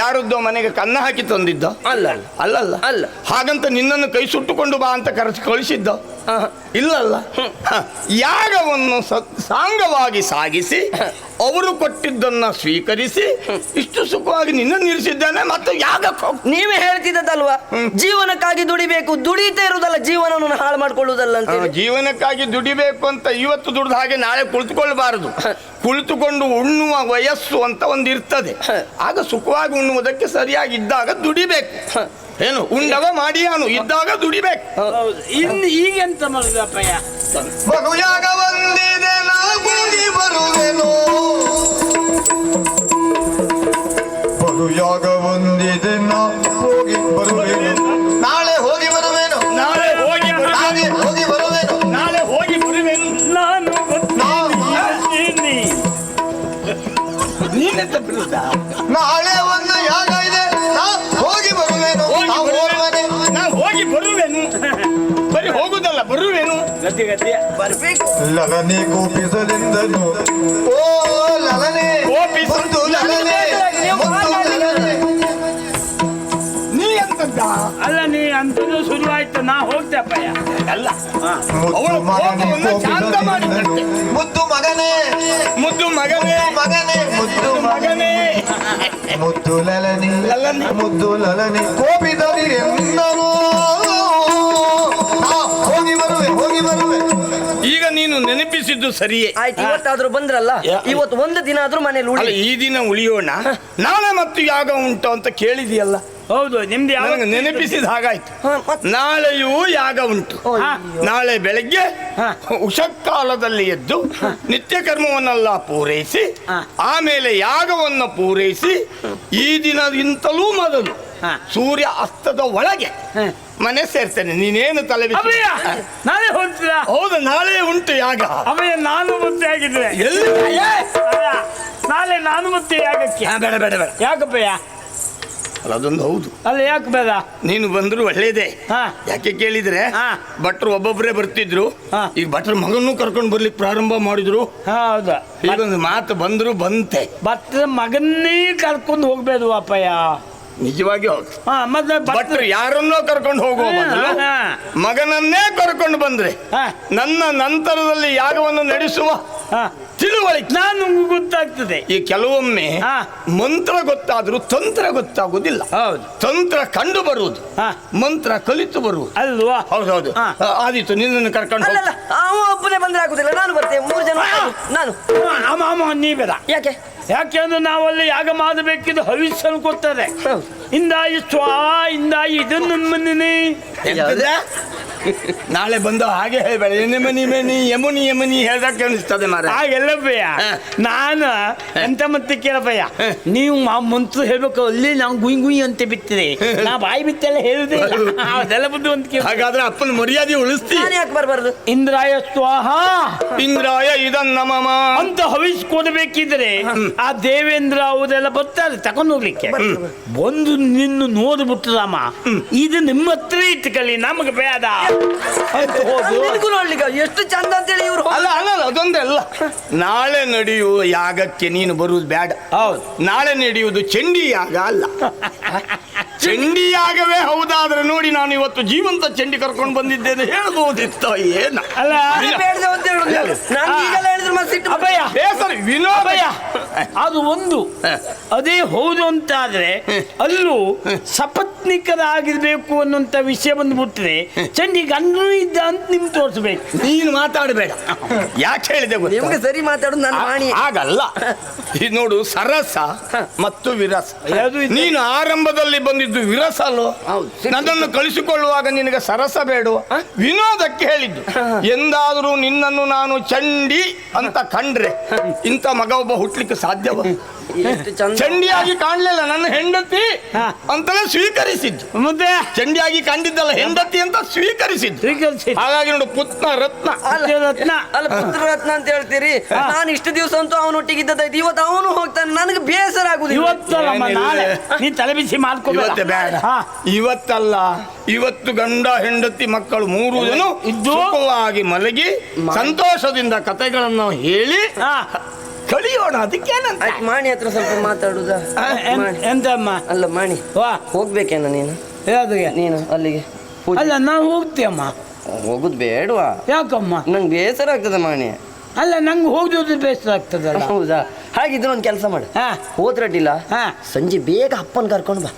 ಯಾರದ್ದೋ ಮನೆಗೆ ಕನ್ನ ಹಾಕಿ ತಂದಿದ್ದ? ಅಲ್ಲ ಅಲ್ಲಲ್ಲ. ಅಲ್ಲ. ಹಾಗಂತ ನಿನ್ನನ್ನು ಕೈ ಸುಟ್ಟುಕೊಂಡು ಬಾ ಅಂತ ಕಳಿಸಿದ್ದ? ಇಲ್ಲಲ್ಲ. ಯಾಗವನ್ನು ಸಾಂಗವಾಗಿ ಸಾಗಿಸಿ ಅವರು ಕೊಟ್ಟಿದ್ದನ್ನ ಸ್ವೀಕರಿಸಿ ಇಷ್ಟು ಸುಖವಾಗಿ ನಿನ್ನನ್ನು ನಿಲ್ಲಿಸಿದ್ದಾನೆ. ಮತ್ತು ಯಾಗಕ್ಕೆ ನೀವೇ ಹೇಳ್ತಿದ್ದಲ್ವಾ, ಜೀವನಕ್ಕಾಗಿ ದುಡಿಬೇಕು, ದುಡಿತಾ ಇರುವುದಲ್ಲ ಜೀವನವನ್ನು ಹಾಳು ಮಾಡ್ಕೊಳ್ಳುವುದಲ್ಲ ಅಂತ ಹೇಳಿ. ಜೀವನಕ್ಕಾಗಿ ದುಡಿಬೇಕು ಅಂತ ಇವತ್ತು ದುಡಿದ ಹಾಗೆ ನಾಳೆ ಕುಳಿತುಕೊಳ್ಬಾರದು. ಕುಳಿತುಕೊಂಡು ಉಣ್ಣುವ ವಯಸ್ಸು ಅಂತ ಒಂದು ಇರ್ತದೆ. ಆಗ ಸುಖವಾಗಿ ಉಣ್ಣುವುದಕ್ಕೆ ಸರಿಯಾಗಿದ್ದಾಗ ದುಡಿಬೇಕು. ಏನು ಉಂಡವ ಮಾಡಿಯಾನು ಇದ್ದಾಗ ದುಡಿಬೇಕು. ಹೌದು. ಇನ್ನು ಈಗೆಂತ ಮಾಡುದಪ್ಪಯ್ಯ? ಮಗುಯಾಗ ಬಂದಿದೆ ನಾ ಹೋಗಿ ಬರುವೆನು, ಮಗುಯಾಗ ಬಂದಿದೆ ನಾ ಹೋಗಿ ಬರುವೆನು, ನಾಳೆ ಹೋಗಿ ಬರುವೆನು, ನಾಳೆ ಹೋಗಿ ನಾಳೆ ಹೋಗಿ ಬರುವೆನು, ನಾಳೆ ಹೋಗಿ ಬರುವೆನು. ನಾನು ಗೊತ್ತೀನಿ. ನೀನೆಂತ ಬಿಡುದ? ನಾಳೆ ಒಂದು ಯಾಗ ಇದೆ ನಾ ಹೋಗಿ ಬರುವೆನು, ನಾವು ಹೋಗುವನೆ. ನಾ ಹೋಗಿ ಬರುವೆನು, ಬರೀ ಹೋಗುದಲ್ಲ ಬರುವೆನು. ಗದ್ದೆ ಗದ್ದೆ ಬರ್ಬೇಕು. ಲಲನೆ ಕೋಪಿಸಲೆಂದನು, ಓ ಲಲನೆ ಕೋಪಿಸು. ಮುದ್ದು ಲಲನೆ, ಮುದ್ದು ಲಲನೆ. ನೀ ಎಂತದ್ದ? ಅಲ್ಲ, ನೀ ಅಂತದ್ದು ಶುರುವಾಯ್ತು. ನಾ ಹೋಗ್ತೆ ಅಪ್ಪಯ್ಯ. ಅಲ್ಲ, ಮುದ್ದು ಅವಳು ಮಗನೇ ಕೋಪವನ್ನು ಶಾಂತ ಮಾಡಿದಂತೆ. ಕೋಪಿಸಲೆಂದನು, ಮುದ್ದು ಮಗನೇ, ಮುದ್ದು ಮಗನೇ, ಮಗನೇ, ಮುದ್ದು ಮಗನೇ, ಮುದ್ದು ಲಲನೆ, ಲಲನೆ. ಮುದ್ದು ಲಲನೆ ಕೋಪಿದರಿ ಎಂದನು, ಹೋಗಿ ಬರುವೆ, ಹೋಗಿ ಬರುವೆ. ಈಗ ನೀನು ನೆನಪಿಸಿದ್ದು ಸರಿಯೇ. ಆಯ್ತು, ಇವತ್ತಾದ್ರೂ ಬಂದ್ರಲ್ಲ, ಇವತ್ತು ಒಂದು ದಿನ ಆದ್ರೂ ಮನೇಲಿ ಅಲ್ಲ, ಉಳಿ. ಈ ದಿನ ಉಳಿಯೋಣ, ನಾಳೆ ಮತ್ತು ಯಾಗ ಉಂಟು ಅಂತ ಕೇಳಿದೆಯಲ್ಲ. ಹೌದು, ನಿಮ್ದು ಯಾವ ನನಗೆ ನೆನಪಿಸಿದ ಹಾಗಾಯ್ತು. ನಾಳೆಯೂ ಯಾಗ ಉಂಟು. ಹಾ. ನಾಳೆ ಬೆಳಗ್ಗೆ ಹಾ. ಉಷಕಾಲದಲ್ಲಿ ಎದ್ದು ನಿತ್ಯ ಕರ್ಮವನ್ನೆಲ್ಲ ಪೂರೈಸಿ ಹಾ. ಆಮೇಲೆ ಯಾಗವನ್ನು ಪೂರೈಸಿ ಈ ದಿನದಿಂತಲೂ ಮೊದಲು ಹಾ. ಸೂರ್ಯ ಅಸ್ತದ ಒಳಗೆ ಹಾ. ಮನೆ ಸೇರ್ತೇನೆ. ನೀನೇನು ತಲೆ ಬಿಸಿ- ಅಭಯ, ನಾಳೆ ಹೋಗ್ತೀರಾ? ಹೌದು, ನಾಳೆ ಉಂಟು ಯಾಗ. ಅಭಯ, ನಾನು ಮತ್ತೆ ಆಗಿದ್ರೆ ಎಲ್ಲಿ? ನಾಳೆ ನಾನು ಮತ್ತೆ ಯಾಗಕ್ಕೆ. ಬೇಡ ಬೇಡ ಬೇಡ. ಯಾಕಪ್ಪಯ್ಯ? ಅಲ್ಲ, ಅದೊಂದು ಹೌದು. ಅಲ್ಲ, ಯಾಕೆ ಬೇಡ? ನೀನು ಬಂದ್ರು ಒಳ್ಳೇದೇ. ಹಾ. ಯಾಕೆ ಕೇಳಿದ್ರೆ ಹಾ. ಭಟ್ರು ಒಬ್ಬೊಬ್ಬರೇ ಬರ್ತಿದ್ರು. ಹಾ. ಈಗ ಭಟ್ರ ಮಗನ್ನೂ ಕರ್ಕೊಂಡು ಬರ್ಲಿಕ್ಕೆ ಪ್ರಾರಂಭ ಮಾಡಿದ್ರು. ಹೌದಾ? ಈಗೊಂದು ಮಾತು ಬಂದ್ರು ಬಂತೆ. ಭಟ್ರ ಮಗನ್ನೇ ಕರ್ಕೊಂಡು ಹೋಗ್ಬೇದು ಅಪ್ಪಯ್ಯ. ನಿಜವಾಗಿ ಹೌದು. ಹಾ, ಮತ್ತೆ ಭಟ್ರು ಯಾರನ್ನೋ ಕರ್ಕೊಂಡು ಹೋಗುವ ಬದಲು ಹಾ. ಮಗನನ್ನೇ ಕರ್ಕೊಂಡು ಬಂದ್ರೆ ಹಾ. ನನ್ನ ನಂತರದಲ್ಲಿ ಯಾಗವನ್ನು ನಡೆಸುವ ಹಾ. ತಿಳುವಳಿಕೆ ನಾನು ಗೊತ್ತಾಗ್ತದೆ. ಈ ಕೆಲವೊಮ್ಮೆ ಹಾ. ಮಂತ್ರ ಗೊತ್ತಾದ್ರೂ ತಂತ್ರ ಗೊತ್ತಾಗುವುದಿಲ್ಲ. ಹೌದು. ತಂತ್ರ ಕಂಡು ಬರುವುದು, ಹಾ. ಮಂತ್ರ ಕಲಿತು ಬರುವುದು. ಅಲ್ವಾ? ಹೌದೌದು. ಹಾ. ಆದೀತು, ನಿನ್ನನ್ನು ಕರ್ಕೊಂಡು ಹೋಗು. ಅಲ್ಲಲ್ಲ, ಅವ ಒಬ್ಬನೇ ಬಂದ್ರೆ ಆಗುದಿಲ್ಲ, ನಾನು ಬರ್ತೇನೆ. 3 ಜನ ನಾನು. ಅಮ್ಮ ನೀ ಬೇಡ. ಯಾಕೆ? ಯಾಕೆಂದ್ರೆ ನಾವಲ್ಲಿ ಯಾಗ ಮಾಡಬೇಕಿದ್ದು ಹವಿಸ್ಸನ್ನು ಕೊಡ್ತಾರೆ. ಇಂದಾಯಿ ಸ್ವಾ ಇಂದಾಯಿ ಇದನ್ನು ಮನೆ. ಎಂತದ? ನಾಳೆ ಬಂದು ಹಾಗೆ ಹೇಳ್ಬೇಡ. ಎನೆಮನಿ ಮನಿ ಯಮುನಿ ಯಮುನಿ ಹೇಳ್ದಕ್ಕೆ ಅನಿಸ್ತದೆ ಮಾರ. ಹಾಗೆಲ್ಲ ಭಯ. ಹಾ. ನಾನು ಎಂತ ಮತ್ತೆ ಕೇಳಪ್ಪಯ್ಯ, ನೀವು ಮಂತ್ರ ಹೇಳ್ಬೇಕು, ಅಲ್ಲಿ ನಾವು ಗುಯ್ ಗುಯ್ ಅಂತ ಬಿತ್ತಿದೆ, ನಾ ಬಾಯಿ ಬಿತ್ತೆಲ್ಲ ಹೇಳುದೇ ಇಲ್ಲ. ಅದೆಲ್ಲ ಬುದ್ಧಿ ಅಂತ ಕೇಳ. ಹಾಗಾದ್ರೆ ಅಪ್ಪನ ಮರ್ಯಾದೆ ಉಳಿಸ್ತಿ. ನಾನು ಯಾಕೆ ಬರಬಾರ್ದು? ಇಂದ್ರಾಯ ಸ್ವಾಹ ಇಂದ್ರಾಯ ಇದನ್ನ ಮಮ ಅಂತ ಹವಿಸ್ ಕೊಡಬೇಕಿದ್ರೆ ಆ ದೇವೇಂದ್ರ ಅವರೆಲ್ಲ ಬರ್ತಾರೆ ತಕೊಂಡು ಹೋಗ್ಲಿಕ್ಕೆ. ಬಂದು ನಿನ್ನ ನೋಡ್ಬಿಟ್ರಮ್ಮ, ಇದು ನಿಮ್ಮ ಹತ್ರ ಇಟ್ಕೊಳ್ಳಿ, ನಮಗೆ ಬೇಡ ಅಂತ ಹೋಗು. ನಿನಗೂ ನೋಡ್ಲಿಕ್ಕೆ ಎಷ್ಟು ಚಂದ ಅಂತೇಳಿ ಇವ್ರು ಅಲ್ಲ ಅಲ್ಲ ಅಲ್ಲ, ಅದೊಂದೇ ಅಲ್ಲ. ನಾಳೆ ನಡೆಯುವ ಯಾಗಕ್ಕೆ ನೀನು ಬರುವುದು ಬೇಡ. ಹೌದು. ನಾಳೆ ನಡೆಯುವುದು ಚಂಡಿ ಯಾಗ ಅಲ್ಲ. ಚಂಡಿಯಾಗವೇ ಹೌದಾದ್ರೆ ನೋಡಿ, ನಾನು ಇವತ್ತು ಜೀವಂತ ಚಂಡಿ ಕರ್ಕೊಂಡು ಬಂದಿದ್ದೇನೆ ಹೇಳ್ಬೋದಿತ್ತು. ಏನ ಅಲ್ಲ ಬೇಡ್ದೆ ಅಂತ ಹೇಳುದು ನಾನು ಈಗೆಲ್ಲ ಹೇಳಿದ್ರೆ ಮತ್ತೆ ಸಿಟ್ಟು ಅಭಯ ಬೇಸರ ವಿನೋದ. ಅಭಯ ಅದು ಒಂದು ಅದೇ ಹೌದು ಅಂತ ಆದ್ರೆ ಅಲ್ಲೂ ಸಪತ್ನಿಕರಾಗಿರ್ಬೇಕು ಅನ್ನುವಂತ ವಿಷಯ ಬಂದ್ಬಿಟ್ರೆ ಚಂಡಿ ಗಂಡನು ಇದ್ದ ಅಂತ ನಿಮ್ ತೋರಿಸ್ಬೇಕು. ನೀನು ಮಾತಾಡಬೇಡ. ಯಾಕೆ ಹೇಳಿದೆ ಗೊತ್ತಾ? ನಿಮ್ಗೆ ಸರಿ ಮಾತಾಡೋದು ನನ್ನ ವಾಣಿ. ಹಾಗಲ್ಲ. ಇದು ನೋಡು, ಸರಸ ಮತ್ತು ವಿರಸ. ನೀನು ಆರಂಭದಲ್ಲಿ ಬಂದಿದ್ದು ವಿರಸ ಅಲ್ಲೋ. ನನ್ನನ್ನು ಕಳಿಸಿಕೊಳ್ಳುವಾಗ ನಿನಗೆ ಸರಸ ಬೇಡ, ವಿನೋದಕ್ಕೆ ಹೇಳಿದ್ದು. ಎಂದಾದರೂ ನಿನ್ನನ್ನು ನಾನು ಚಂಡಿ ಅಂತ ಕಂಡ್ರೆ ಇಂಥ ಮಗ ಒಬ್ಬ ಹುಟ್ಲಿಕ್ಕೆ ಸಾಧ್ಯವ? ಎಷ್ಟು ಚಂದ ಚಂಡಿಯಾಗಿ ಕಾಣ್ಲಿಲ್ಲ, ನನ್ನ ಹೆಂಡತಿ ಹಾ. ಅಂತಲೇ ಸ್ವೀಕರಿಸಿದ್ದು. ಮತ್ತೆ ಚಂಡಿಯಾಗಿ ಕಂಡಿದ್ದಲ್ಲ, ಹೆಂಡತಿ ಅಂತ ಸ್ವೀಕರಿಸಿದ್ದು. ಸ್ವೀಕರಿಸಿ ಹಾಗಾಗಿ ನೋಡು, ಪುತ್ರ ರತ್ನ. ರತ್ನ ಅಲ್ಲ ಪುತ್ರ ರತ್ನ ಅಂತ ಹೇಳ್ತೀರಿ. ನಾನು ಇಷ್ಟು ದಿವಸ ಅಂತೂ ಅವನೊಟ್ಟಿಗಿದ್ದದ್ದು, ಇವತ್ತು ಅವನು ಹೋಗ್ತಾನೆ, ನನಗೆ ಬೇಸರ ಆಗುದಿಲ್ಲ. ಇವತ್ತಲ್ಲಮ್ಮ ನಾಳೆ ನೀ ತಲೆ ಬಿಸಿ ಇವತ್ತೇ ಬೇಡ. ಹಾ ಇವತ್ತಲ್ಲ, ಇವತ್ತು ಗಂಡ ಹೆಂಡತಿ ಮಕ್ಕಳು ಮೂರು ಜನ ಇದ್ದು ಸುಖವಾಗಿ ಮಲಗಿ ಸಂತೋಷದಿಂದ ಕಥೆಗಳನ್ನು ಹೇಳಿ ಹಾ ಕಳಿಯೋಣ. ಅದಕ್ಕೇನಂತ ಆಯ್ತು, ಮಾಣಿ ಹತ್ರ ಸ್ವಲ್ಪ ಮಾತಾಡುದಾ? ಎಂತಮ್ಮ ಅಲ್ಲ ಮಾಣಿ, ವಾ ಹೋಗ್ಬೇಕೇನ ನೀನು? ಯಾವ್ದಿಗೆ ನೀನು ಅಲ್ಲಿಗೆ ಪೂಜೆ- ಅಲ್ಲ ನಾವು ಹೋಗ್ತೀಯಮ್ಮ. ಹೋಗುದು ಬೇಡವಾ? ಯಾಕಮ್ಮ? ನಂಗೆ ಬೇಸರ ಆಗ್ತದೆ ಮಾಣಿ. ಅಲ್ಲ ನಂಗೆ ಹೋಗೋದು ಬೇಸರ ಆಗ್ತದಲ್ಲ. ಹೌದಾ? ಹಾಗಿದ್ರೆ ಒಂದು ಕೆಲಸ ಮಾಡು, ಹಾ ಹೋದ್ರಡ್ಡಿಲ್ಲ ಹಾ ಸಂಜೆ ಬೇಗ ಅಪ್ಪನ್ ಕರ್ಕೊಂಡು ಬಾ.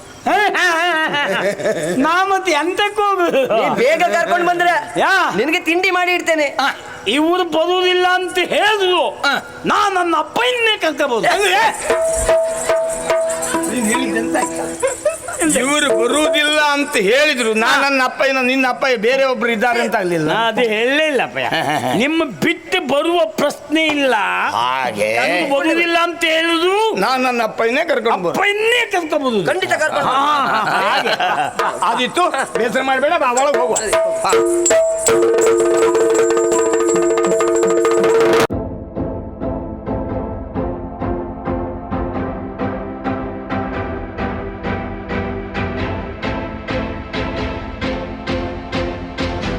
ನಾ ಮತ್ತೆ ಎಂತಕ್ಕೆ ಹೋಗುದು? ನೀ ಬೇಗ ಕರ್ಕೊಂಡು ಬಂದ್ರೆ ಯಾ ನಿನಗೆ ತಿಂಡಿ ಮಾಡಿ ಇಡ್ತೇನೆ. ಇವರು ಬರುವುದಿಲ್ಲ ಅಂತ ಹೇಳಿದ್ರು ನಾ ನನ್ನ ಅಪ್ಪನ್ನೇ ಕರ್ಕೋಬಹುದು. ಇವರು ಬರುವುದಿಲ್ಲ ಅಂತ ಹೇಳಿದ್ರು. ನನ್ನ ಅಪ್ಪಯ್ಯನ ನಿನ್ನ ಅಪ್ಪಯ್ಯ ಬೇರೆ ಒಬ್ರು ಇದ್ದಾರೆ ಅಂತ ಆಗ್ಲಿಲ್ಲ. ಅದು ಹೇಳಲಿಲ್ಲಪ್ಪ. ನಿಮ್ಮ ಬಿಟ್ಟು ಬರುವ ಪ್ರಶ್ನೆ ಇಲ್ಲ. ಹಾಗೆ ನಂಗೆ ಬರುವುದಿಲ್ಲ ಅಂತ ಹೇಳಿದ್ರು ನಾನು ನನ್ನ ಅಪ್ಪಯ್ಯನೇ ಕರ್ಕೊಂಡು ಬರು. ಅಪ್ಪನ್ನೇ ಕರ್ಕೋಬಹುದು. ಖಂಡಿತ ಕರ್ಕೊಂಡು ಆದಿತ್ತು, ಬೇಸರ ಮಾಡಬೇಡ, ಬಾ ಒಳಗೆ ಹೋಗುವ.